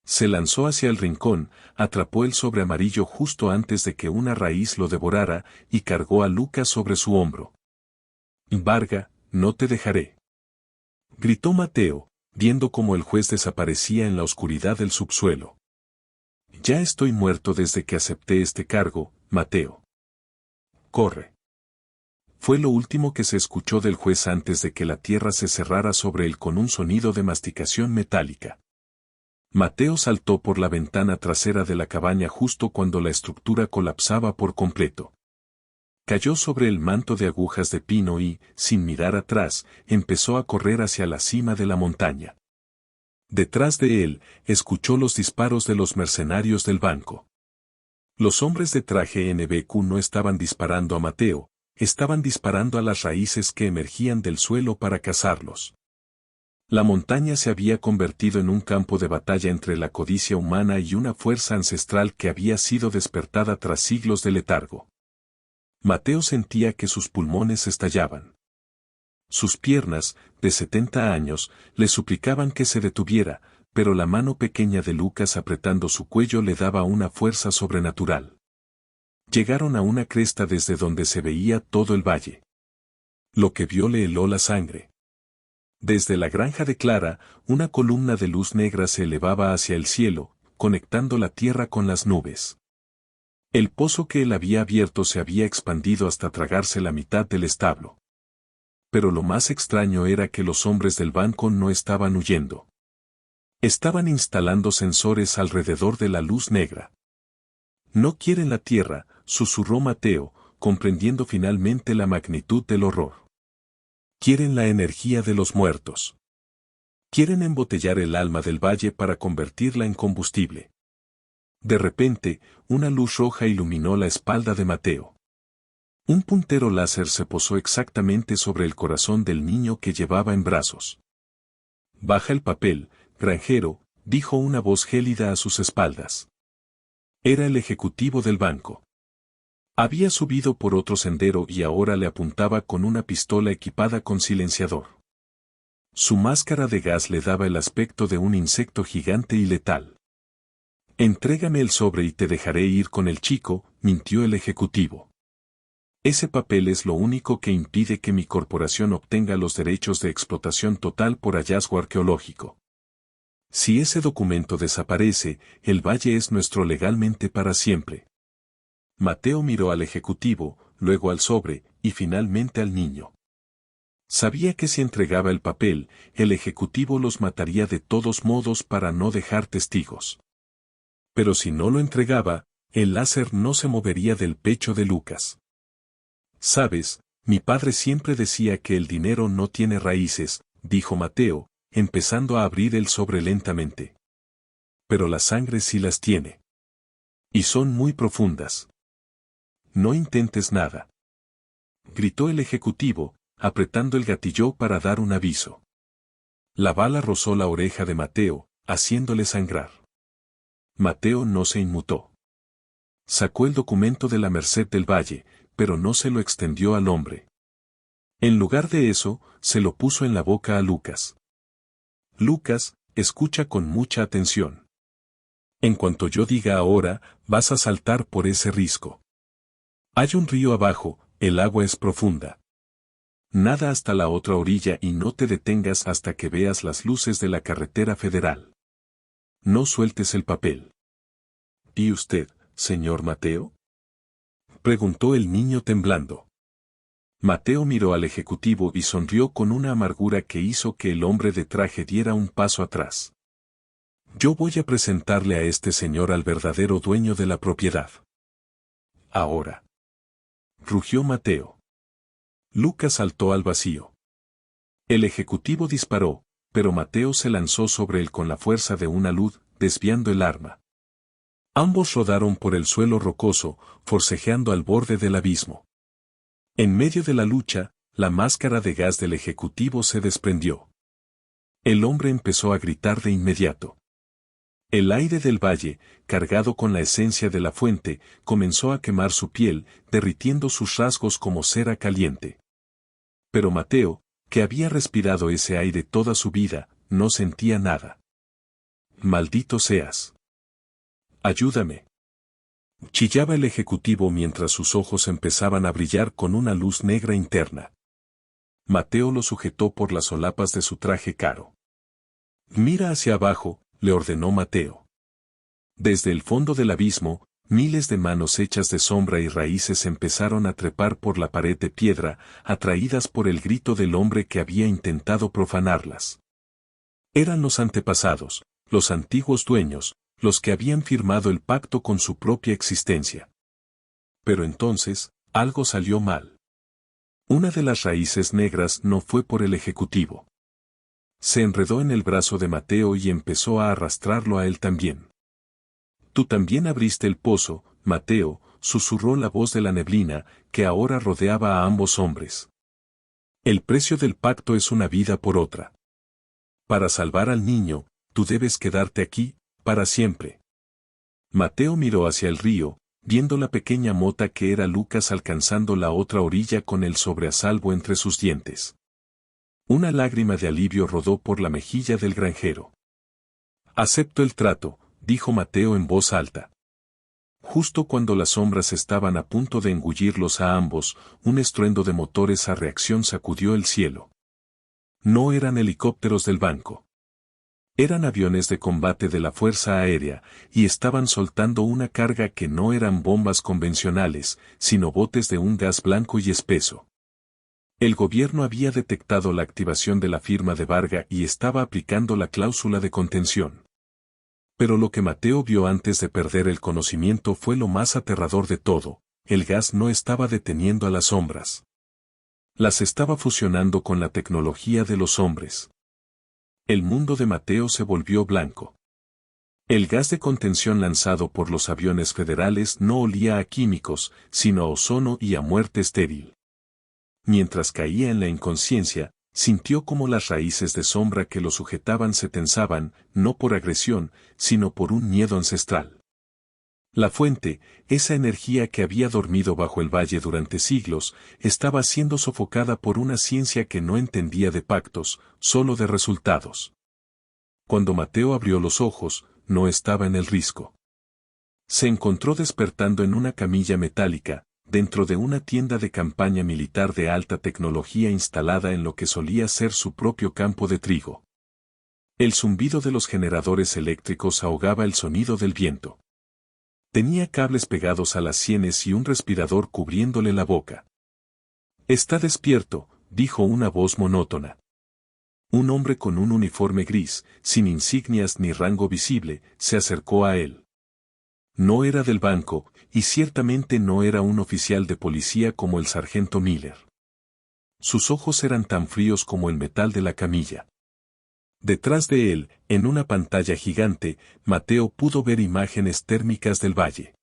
Se lanzó hacia el rincón, atrapó el sobre amarillo justo antes de que una raíz lo devorara y cargó a Lucas sobre su hombro. Varga, no te dejaré. Gritó Mateo, viendo cómo el juez desaparecía en la oscuridad del subsuelo. Ya estoy muerto desde que acepté este cargo, Mateo. Corre. Fue lo último que se escuchó del juez antes de que la tierra se cerrara sobre él con un sonido de masticación metálica. Mateo saltó por la ventana trasera de la cabaña justo cuando la estructura colapsaba por completo. Cayó sobre el manto de agujas de pino y, sin mirar atrás, empezó a correr hacia la cima de la montaña. Detrás de él, escuchó los disparos de los mercenarios del banco. Los hombres de traje NBQ no estaban disparando a Mateo, estaban disparando a las raíces que emergían del suelo para cazarlos. La montaña se había convertido en un campo de batalla entre la codicia humana y una fuerza ancestral que había sido despertada tras siglos de letargo. Mateo sentía que sus pulmones estallaban. Sus piernas, de 70 años, le suplicaban que se detuviera, pero la mano pequeña de Lucas apretando su cuello le daba una fuerza sobrenatural. Llegaron a una cresta desde donde se veía todo el valle. Lo que vio le heló la sangre. Desde la granja de Clara, una columna de luz negra se elevaba hacia el cielo, conectando la tierra con las nubes. El pozo que él había abierto se había expandido hasta tragarse la mitad del establo. Pero lo más extraño era que los hombres del banco no estaban huyendo. Estaban instalando sensores alrededor de la luz negra. No quieren la tierra, susurró Mateo, comprendiendo finalmente la magnitud del horror. Quieren la energía de los muertos. Quieren embotellar el alma del valle para convertirla en combustible. De repente, una luz roja iluminó la espalda de Mateo. Un puntero láser se posó exactamente sobre el corazón del niño que llevaba en brazos. «Baja el papel, granjero», dijo una voz gélida a sus espaldas. Era el ejecutivo del banco. Había subido por otro sendero y ahora le apuntaba con una pistola equipada con silenciador. Su máscara de gas le daba el aspecto de un insecto gigante y letal. «Entrégame el sobre y te dejaré ir con el chico», mintió el ejecutivo. «Ese papel es lo único que impide que mi corporación obtenga los derechos de explotación total por hallazgo arqueológico. Si ese documento desaparece, el valle es nuestro legalmente para siempre». Mateo miró al ejecutivo, luego al sobre, y finalmente al niño. Sabía que si entregaba el papel, el ejecutivo los mataría de todos modos para no dejar testigos. Pero si no lo entregaba, el láser no se movería del pecho de Lucas. «Sabes, mi padre siempre decía que el dinero no tiene raíces», dijo Mateo, empezando a abrir el sobre lentamente. «Pero la sangre sí las tiene. Y son muy profundas. No intentes nada», gritó el ejecutivo, apretando el gatillo para dar un aviso. La bala rozó la oreja de Mateo, haciéndole sangrar. Mateo no se inmutó. Sacó el documento de la Merced del Valle, pero no se lo extendió al hombre. En lugar de eso, se lo puso en la boca a Lucas. «Lucas, escucha con mucha atención. En cuanto yo diga ahora, vas a saltar por ese risco. Hay un río abajo, el agua es profunda. Nada hasta la otra orilla y no te detengas hasta que veas las luces de la carretera federal. No sueltes el papel». «¿Y usted, señor Mateo?», preguntó el niño temblando. Mateo miró al ejecutivo y sonrió con una amargura que hizo que el hombre de traje diera un paso atrás. «Yo voy a presentarle a este señor al verdadero dueño de la propiedad. Ahora», rugió Mateo. Lucas saltó al vacío. El ejecutivo disparó, pero Mateo se lanzó sobre él con la fuerza de una luz, desviando el arma. Ambos rodaron por el suelo rocoso, forcejeando al borde del abismo. En medio de la lucha, la máscara de gas del ejecutivo se desprendió. El hombre empezó a gritar de inmediato. El aire del valle, cargado con la esencia de la fuente, comenzó a quemar su piel, derritiendo sus rasgos como cera caliente. Pero Mateo, que había respirado ese aire toda su vida, no sentía nada. «Maldito seas. Ayúdame», chillaba el ejecutivo mientras sus ojos empezaban a brillar con una luz negra interna. Mateo lo sujetó por las solapas de su traje caro. «Mira hacia abajo», le ordenó Mateo. Desde el fondo del abismo, miles de manos hechas de sombra y raíces empezaron a trepar por la pared de piedra, atraídas por el grito del hombre que había intentado profanarlas. Eran los antepasados, los antiguos dueños, los que habían firmado el pacto con su propia existencia. Pero entonces, algo salió mal. Una de las raíces negras no fue por el ejecutivo. Se enredó en el brazo de Mateo y empezó a arrastrarlo a él también. «Tú también abriste el pozo, Mateo», susurró la voz de la neblina, que ahora rodeaba a ambos hombres. «El precio del pacto es una vida por otra. Para salvar al niño, tú debes quedarte aquí, para siempre». Mateo miró hacia el río, viendo la pequeña mota que era Lucas alcanzando la otra orilla con el sobre a salvo entre sus dientes. Una lágrima de alivio rodó por la mejilla del granjero. «Acepto el trato», dijo Mateo en voz alta. Justo cuando las sombras estaban a punto de engullirlos a ambos, un estruendo de motores a reacción sacudió el cielo. No eran helicópteros del banco. Eran aviones de combate de la Fuerza Aérea, y estaban soltando una carga que no eran bombas convencionales, sino botes de un gas blanco y espeso. El gobierno había detectado la activación de la firma de Varga y estaba aplicando la cláusula de contención. Pero lo que Mateo vio antes de perder el conocimiento fue lo más aterrador de todo: el gas no estaba deteniendo a las sombras. Las estaba fusionando con la tecnología de los hombres. El mundo de Mateo se volvió blanco. El gas de contención lanzado por los aviones federales no olía a químicos, sino a ozono y a muerte estéril. Mientras caía en la inconsciencia, sintió como las raíces de sombra que lo sujetaban se tensaban, no por agresión, sino por un miedo ancestral. La fuente, esa energía que había dormido bajo el valle durante siglos, estaba siendo sofocada por una ciencia que no entendía de pactos, solo de resultados. Cuando Mateo abrió los ojos, no estaba en el risco. Se encontró despertando en una camilla metálica, dentro de una tienda de campaña militar de alta tecnología instalada en lo que solía ser su propio campo de trigo. El zumbido de los generadores eléctricos ahogaba el sonido del viento. Tenía cables pegados a las sienes y un respirador cubriéndole la boca. «Está despierto», dijo una voz monótona. Un hombre con un uniforme gris, sin insignias ni rango visible, se acercó a él. No era del banco, y ciertamente no era un oficial de policía como el sargento Miller. Sus ojos eran tan fríos como el metal de la camilla. Detrás de él, en una pantalla gigante, Mateo pudo ver imágenes térmicas del valle.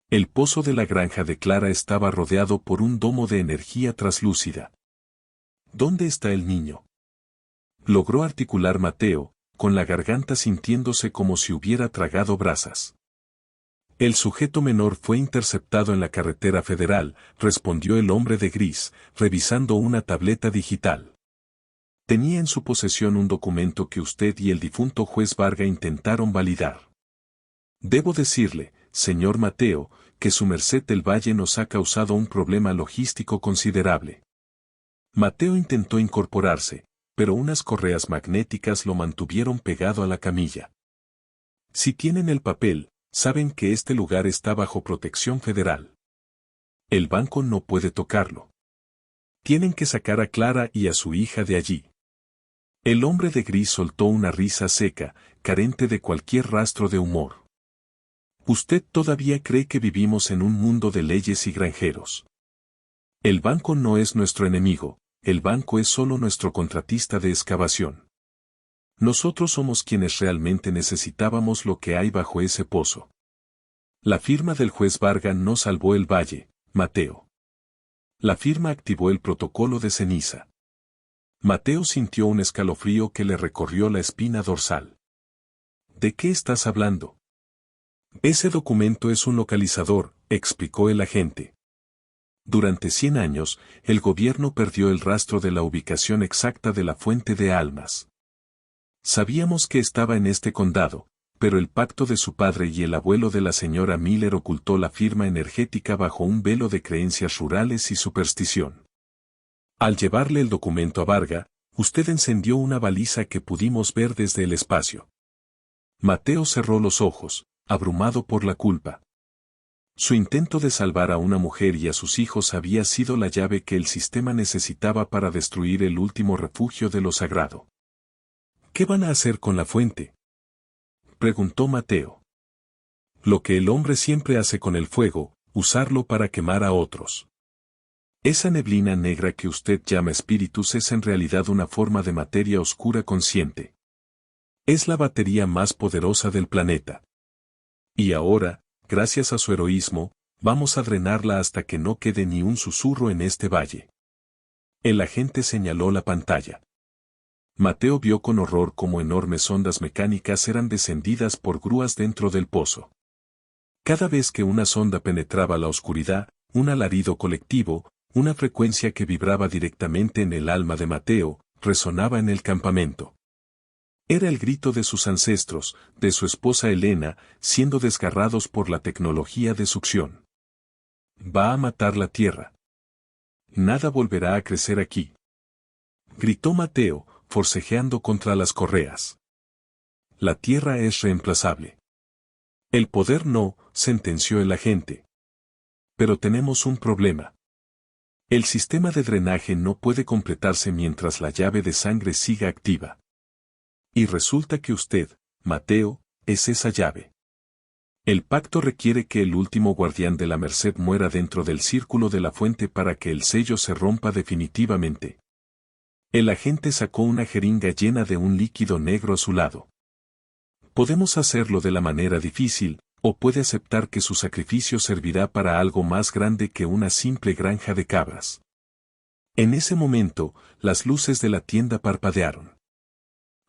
El pozo de la granja de Clara estaba rodeado por un domo de energía traslúcida. ¿Dónde está el niño?, logró articular Mateo, con la garganta sintiéndose como si hubiera tragado brasas. El sujeto menor fue interceptado en la carretera federal, respondió el hombre de gris, revisando una tableta digital. Tenía en su posesión un documento que usted y el difunto juez Varga intentaron validar. Debo decirle, señor Mateo, que su merced del Valle nos ha causado un problema logístico considerable. Mateo intentó incorporarse, pero unas correas magnéticas lo mantuvieron pegado a la camilla. Si tienen el papel, saben que este lugar está bajo protección federal. El banco no puede tocarlo. Tienen que sacar a Clara y a su hija de allí. El hombre de gris soltó una risa seca, carente de cualquier rastro de humor. Usted todavía cree que vivimos en un mundo de leyes y granjeros. El banco no es nuestro enemigo. El banco es solo nuestro contratista de excavación. Nosotros somos quienes realmente necesitábamos lo que hay bajo ese pozo. La firma del juez Varga no salvó el valle, Mateo. La firma activó el protocolo de ceniza. Mateo sintió un escalofrío que le recorrió la espina dorsal. ¿De qué estás hablando? Ese documento es un localizador, explicó el agente. Durante 100 años, el gobierno perdió el rastro de la ubicación exacta de la fuente de almas. Sabíamos que estaba en este condado, pero el pacto de su padre y el abuelo de la señora Miller ocultó la firma energética bajo un velo de creencias rurales y superstición. Al llevarle el documento a Varga, usted encendió una baliza que pudimos ver desde el espacio. Mateo cerró los ojos, abrumado por la culpa. Su intento de salvar a una mujer y a sus hijos había sido la llave que el sistema necesitaba para destruir el último refugio de lo sagrado. ¿Qué van a hacer con la fuente?, preguntó Mateo. Lo que el hombre siempre hace con el fuego, usarlo para quemar a otros. Esa neblina negra que usted llama espíritus es en realidad una forma de materia oscura consciente. Es la batería más poderosa del planeta. Y ahora, gracias a su heroísmo, vamos a drenarla hasta que no quede ni un susurro en este valle. El agente señaló la pantalla. Mateo vio con horror cómo enormes ondas mecánicas eran descendidas por grúas dentro del pozo. Cada vez que una sonda penetraba la oscuridad, un alarido colectivo, una frecuencia que vibraba directamente en el alma de Mateo, resonaba en el campamento. Era el grito de sus ancestros, de su esposa Elena, siendo desgarrados por la tecnología de succión. Va a matar la tierra. Nada volverá a crecer aquí, gritó Mateo, forcejeando contra las correas. La tierra es reemplazable. El poder no, sentenció el agente. Pero tenemos un problema. El sistema de drenaje no puede completarse mientras la llave de sangre siga activa. Y resulta que usted, Mateo, es esa llave. El pacto requiere que el último guardián de la Merced muera dentro del círculo de la fuente para que el sello se rompa definitivamente. El agente sacó una jeringa llena de un líquido negro a su lado. Podemos hacerlo de la manera difícil, o puede aceptar que su sacrificio servirá para algo más grande que una simple granja de cabras. En ese momento, las luces de la tienda parpadearon.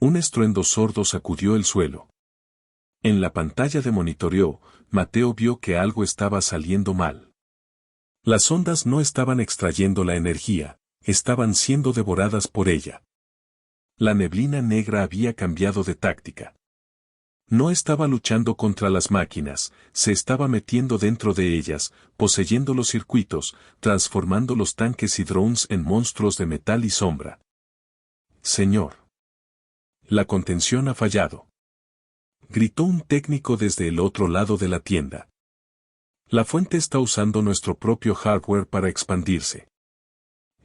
Un estruendo sordo sacudió el suelo. En la pantalla de monitoreo, Mateo vio que algo estaba saliendo mal. Las ondas no estaban extrayendo la energía, estaban siendo devoradas por ella. La neblina negra había cambiado de táctica. No estaba luchando contra las máquinas, se estaba metiendo dentro de ellas, poseyendo los circuitos, transformando los tanques y drones en monstruos de metal y sombra. Señor. La contención ha fallado. Gritó un técnico desde el otro lado de la tienda. La fuente está usando nuestro propio hardware para expandirse.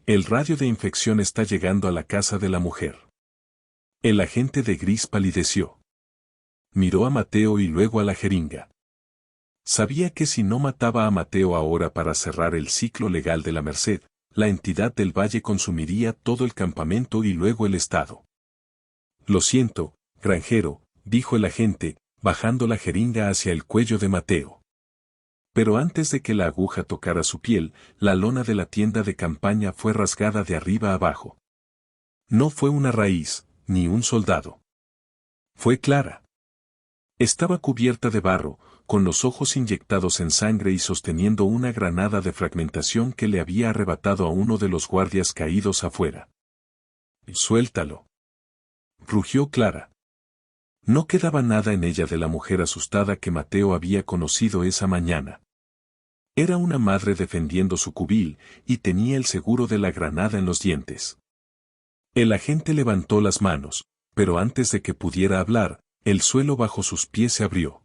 El radio de infección está llegando a la casa de la mujer. El agente de gris palideció. Miró a Mateo y luego a la jeringa. Sabía que si no mataba a Mateo ahora para cerrar el ciclo legal de la Merced, la entidad del Valle consumiría todo el campamento y luego el estado. Lo siento, granjero, dijo el agente, bajando la jeringa hacia el cuello de Mateo. Pero antes de que la aguja tocara su piel, la lona de la tienda de campaña fue rasgada de arriba abajo. No fue una raíz, ni un soldado. Fue Clara. Estaba cubierta de barro, con los ojos inyectados en sangre y sosteniendo una granada de fragmentación que le había arrebatado a uno de los guardias caídos afuera. «Suéltalo», rugió Clara. No quedaba nada en ella de la mujer asustada que Mateo había conocido esa mañana. Era una madre defendiendo su cubil, y tenía el seguro de la granada en los dientes. El agente levantó las manos, pero antes de que pudiera hablar, el suelo bajo sus pies se abrió.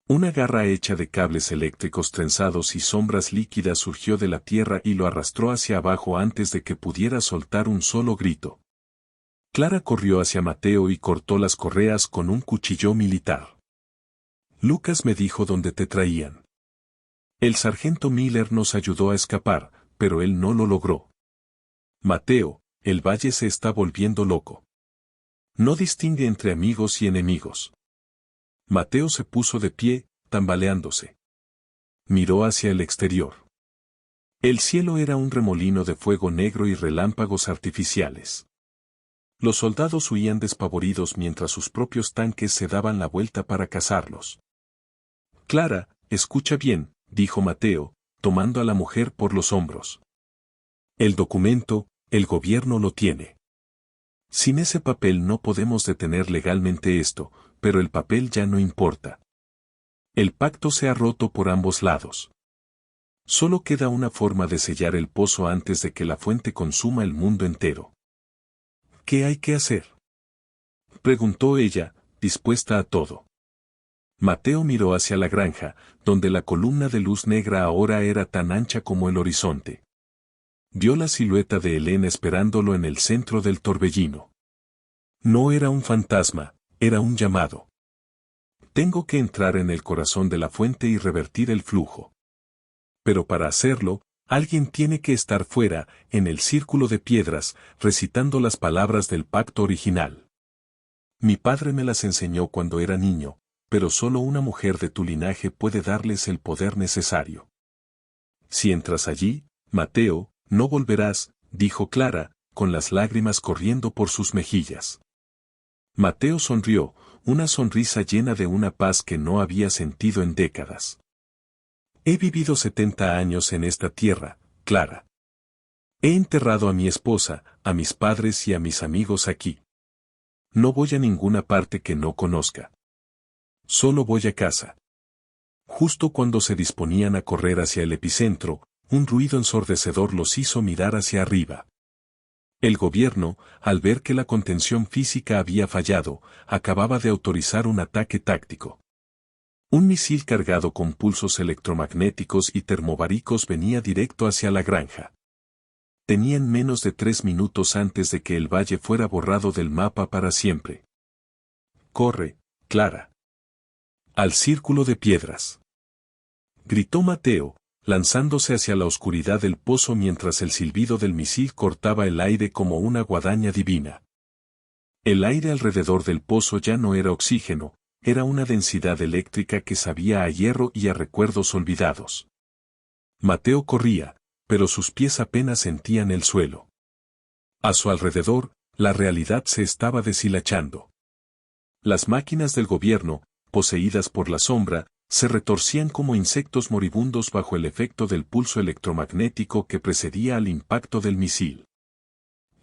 Una garra hecha de cables eléctricos trenzados y sombras líquidas surgió de la tierra y lo arrastró hacia abajo antes de que pudiera soltar un solo grito. Clara corrió hacia Mateo y cortó las correas con un cuchillo militar. Lucas me dijo dónde te traían. El sargento Miller nos ayudó a escapar, pero él no lo logró. Mateo, el valle se está volviendo loco. No distingue entre amigos y enemigos. Mateo se puso de pie, tambaleándose. Miró hacia el exterior. El cielo era un remolino de fuego negro y relámpagos artificiales. Los soldados huían despavoridos mientras sus propios tanques se daban la vuelta para cazarlos. Clara, escucha bien, dijo Mateo, tomando a la mujer por los hombros. El documento, el gobierno lo tiene. Sin ese papel no podemos detener legalmente esto, pero el papel ya no importa. El pacto se ha roto por ambos lados. Solo queda una forma de sellar el pozo antes de que la fuente consuma el mundo entero. ¿Qué hay que hacer?, preguntó ella, dispuesta a todo. Mateo miró hacia la granja, donde la columna de luz negra ahora era tan ancha como el horizonte. Vio la silueta de Helena esperándolo en el centro del torbellino. No era un fantasma, era un llamado. Tengo que entrar en el corazón de la fuente y revertir el flujo. Pero para hacerlo, alguien tiene que estar fuera, en el círculo de piedras, recitando las palabras del pacto original. Mi padre me las enseñó cuando era niño, pero solo una mujer de tu linaje puede darles el poder necesario. Si entras allí, Mateo, no volverás, dijo Clara, con las lágrimas corriendo por sus mejillas. Mateo sonrió, una sonrisa llena de una paz que no había sentido en décadas. He vivido 70 años en esta tierra, Clara. He enterrado a mi esposa, a mis padres y a mis amigos aquí. No voy a ninguna parte que no conozca. Solo voy a casa. Justo cuando se disponían a correr hacia el epicentro, un ruido ensordecedor los hizo mirar hacia arriba. El gobierno, al ver que la contención física había fallado, acababa de autorizar un ataque táctico. Un misil cargado con pulsos electromagnéticos y termobaricos venía directo hacia la granja. Tenían menos de 3 minutos antes de que el valle fuera borrado del mapa para siempre. Corre, Clara. Al círculo de piedras. Gritó Mateo, lanzándose hacia la oscuridad del pozo mientras el silbido del misil cortaba el aire como una guadaña divina. El aire alrededor del pozo ya no era oxígeno, era una densidad eléctrica que sabía a hierro y a recuerdos olvidados. Mateo corría, pero sus pies apenas sentían el suelo. A su alrededor, la realidad se estaba deshilachando. Las máquinas del gobierno, poseídas por la sombra, se retorcían como insectos moribundos bajo el efecto del pulso electromagnético que precedía al impacto del misil.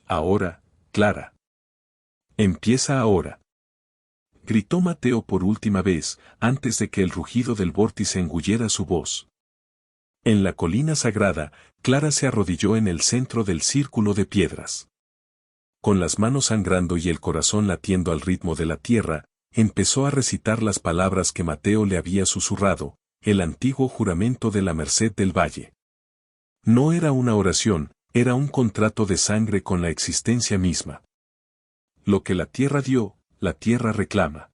Ahora, Clara. Empieza ahora. Gritó Mateo por última vez, antes de que el rugido del vórtice engulliera su voz. En la colina sagrada, Clara se arrodilló en el centro del círculo de piedras. Con las manos sangrando y el corazón latiendo al ritmo de la tierra, empezó a recitar las palabras que Mateo le había susurrado, el antiguo juramento de la Merced del Valle. No era una oración, era un contrato de sangre con la existencia misma. Lo que la tierra dio, la tierra reclama.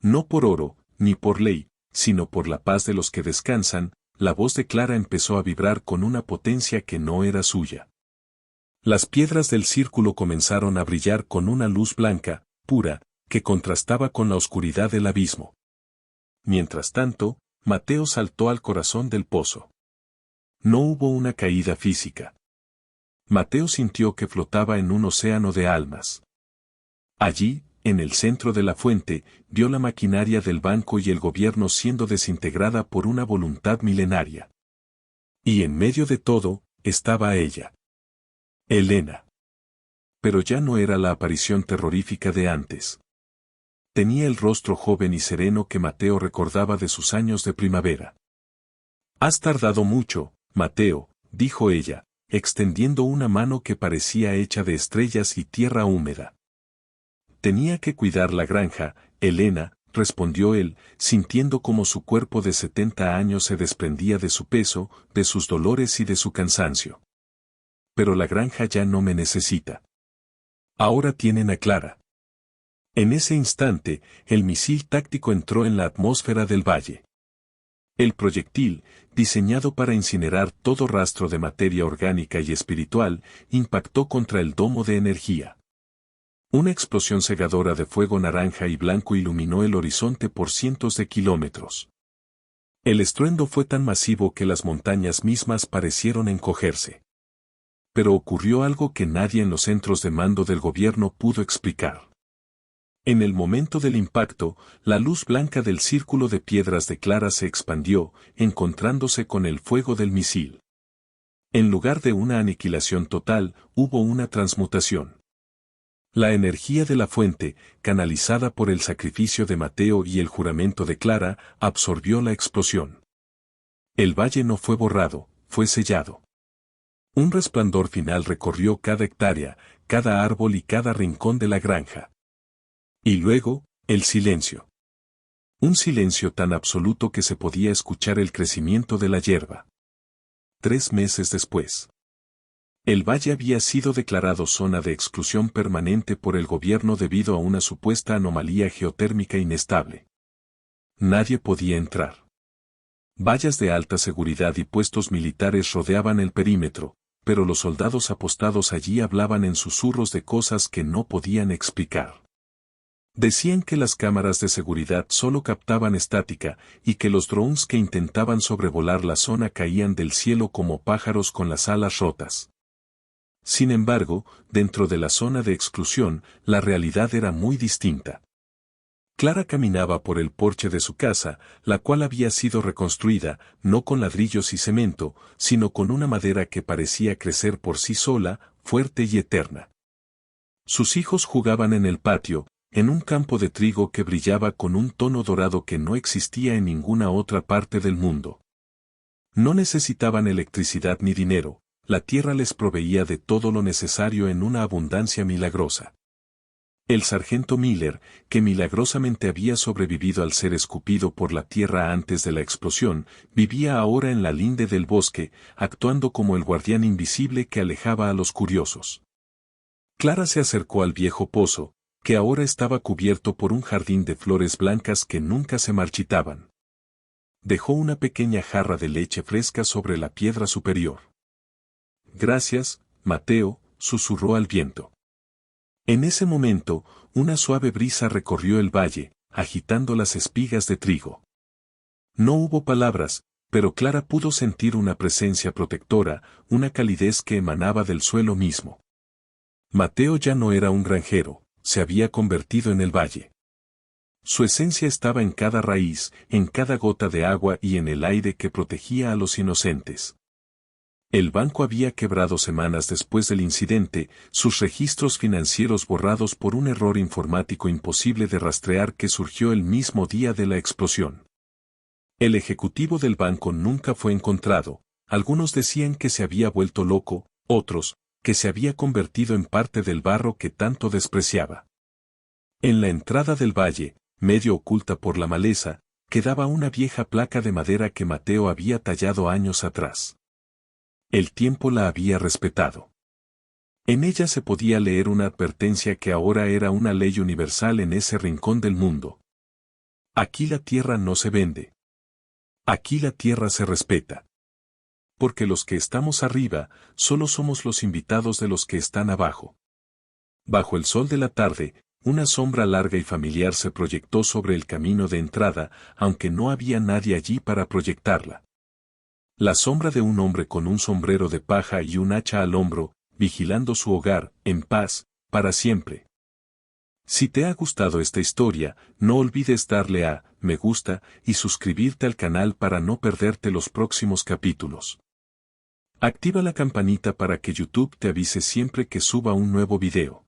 No por oro, ni por ley, sino por la paz de los que descansan, la voz de Clara empezó a vibrar con una potencia que no era suya. Las piedras del círculo comenzaron a brillar con una luz blanca, pura, que contrastaba con la oscuridad del abismo. Mientras tanto, Mateo saltó al corazón del pozo. No hubo una caída física. Mateo sintió que flotaba en un océano de almas. Allí, en el centro de la fuente, vio la maquinaria del banco y el gobierno siendo desintegrada por una voluntad milenaria. Y en medio de todo, estaba ella. Elena. Pero ya no era la aparición terrorífica de antes. Tenía el rostro joven y sereno que Mateo recordaba de sus años de primavera. «Has tardado mucho, Mateo», dijo ella, extendiendo una mano que parecía hecha de estrellas y tierra húmeda. «Tenía que cuidar la granja, Elena», respondió él, sintiendo como su cuerpo de 70 años se desprendía de su peso, de sus dolores y de su cansancio. «Pero la granja ya no me necesita. Ahora tienen a Clara». En ese instante, el misil táctico entró en la atmósfera del valle. El proyectil, diseñado para incinerar todo rastro de materia orgánica y espiritual, impactó contra el domo de energía. Una explosión cegadora de fuego naranja y blanco iluminó el horizonte por cientos de kilómetros. El estruendo fue tan masivo que las montañas mismas parecieron encogerse. Pero ocurrió algo que nadie en los centros de mando del gobierno pudo explicar. En el momento del impacto, la luz blanca del círculo de piedras de Clara se expandió, encontrándose con el fuego del misil. En lugar de una aniquilación total, hubo una transmutación. La energía de la fuente, canalizada por el sacrificio de Mateo y el juramento de Clara, absorbió la explosión. El valle no fue borrado, fue sellado. Un resplandor final recorrió cada hectárea, cada árbol y cada rincón de la granja. Y luego, el silencio. Un silencio tan absoluto que se podía escuchar el crecimiento de la hierba. 3 meses después. El valle había sido declarado zona de exclusión permanente por el gobierno debido a una supuesta anomalía geotérmica inestable. Nadie podía entrar. Vallas de alta seguridad y puestos militares rodeaban el perímetro, pero los soldados apostados allí hablaban en susurros de cosas que no podían explicar. Decían que las cámaras de seguridad solo captaban estática y que los drones que intentaban sobrevolar la zona caían del cielo como pájaros con las alas rotas. Sin embargo, dentro de la zona de exclusión, la realidad era muy distinta. Clara caminaba por el porche de su casa, la cual había sido reconstruida, no con ladrillos y cemento, sino con una madera que parecía crecer por sí sola, fuerte y eterna. Sus hijos jugaban en el patio, en un campo de trigo que brillaba con un tono dorado que no existía en ninguna otra parte del mundo. No necesitaban electricidad ni dinero, la tierra les proveía de todo lo necesario en una abundancia milagrosa. El sargento Miller, que milagrosamente había sobrevivido al ser escupido por la tierra antes de la explosión, vivía ahora en la linde del bosque, actuando como el guardián invisible que alejaba a los curiosos. Clara se acercó al viejo pozo, que ahora estaba cubierto por un jardín de flores blancas que nunca se marchitaban. dejó una pequeña jarra de leche fresca sobre la piedra superior. Gracias, Mateo, susurró al viento. En ese momento, una suave brisa recorrió el valle, agitando las espigas de trigo. No hubo palabras, pero Clara pudo sentir una presencia protectora, una calidez que emanaba del suelo mismo. Mateo ya no era un granjero, se había convertido en el valle. Su esencia estaba en cada raíz, en cada gota de agua y en el aire que protegía a los inocentes. El banco había quebrado semanas después del incidente, sus registros financieros borrados por un error informático imposible de rastrear que surgió el mismo día de la explosión. El ejecutivo del banco nunca fue encontrado, algunos decían que se había vuelto loco, otros, que se había convertido en parte del barro que tanto despreciaba. En la entrada del valle, medio oculta por la maleza, quedaba una vieja placa de madera que Mateo había tallado años atrás. El tiempo la había respetado. En ella se podía leer una advertencia que ahora era una ley universal en ese rincón del mundo. Aquí la tierra no se vende. Aquí la tierra se respeta. Porque los que estamos arriba, solo somos los invitados de los que están abajo. Bajo el sol de la tarde, una sombra larga y familiar se proyectó sobre el camino de entrada, aunque no había nadie allí para proyectarla. La sombra de un hombre con un sombrero de paja y un hacha al hombro, vigilando su hogar, en paz, para siempre. Si te ha gustado esta historia, no olvides darle a me gusta y suscribirte al canal para no perderte los próximos capítulos. Activa la campanita para que YouTube te avise siempre que suba un nuevo video.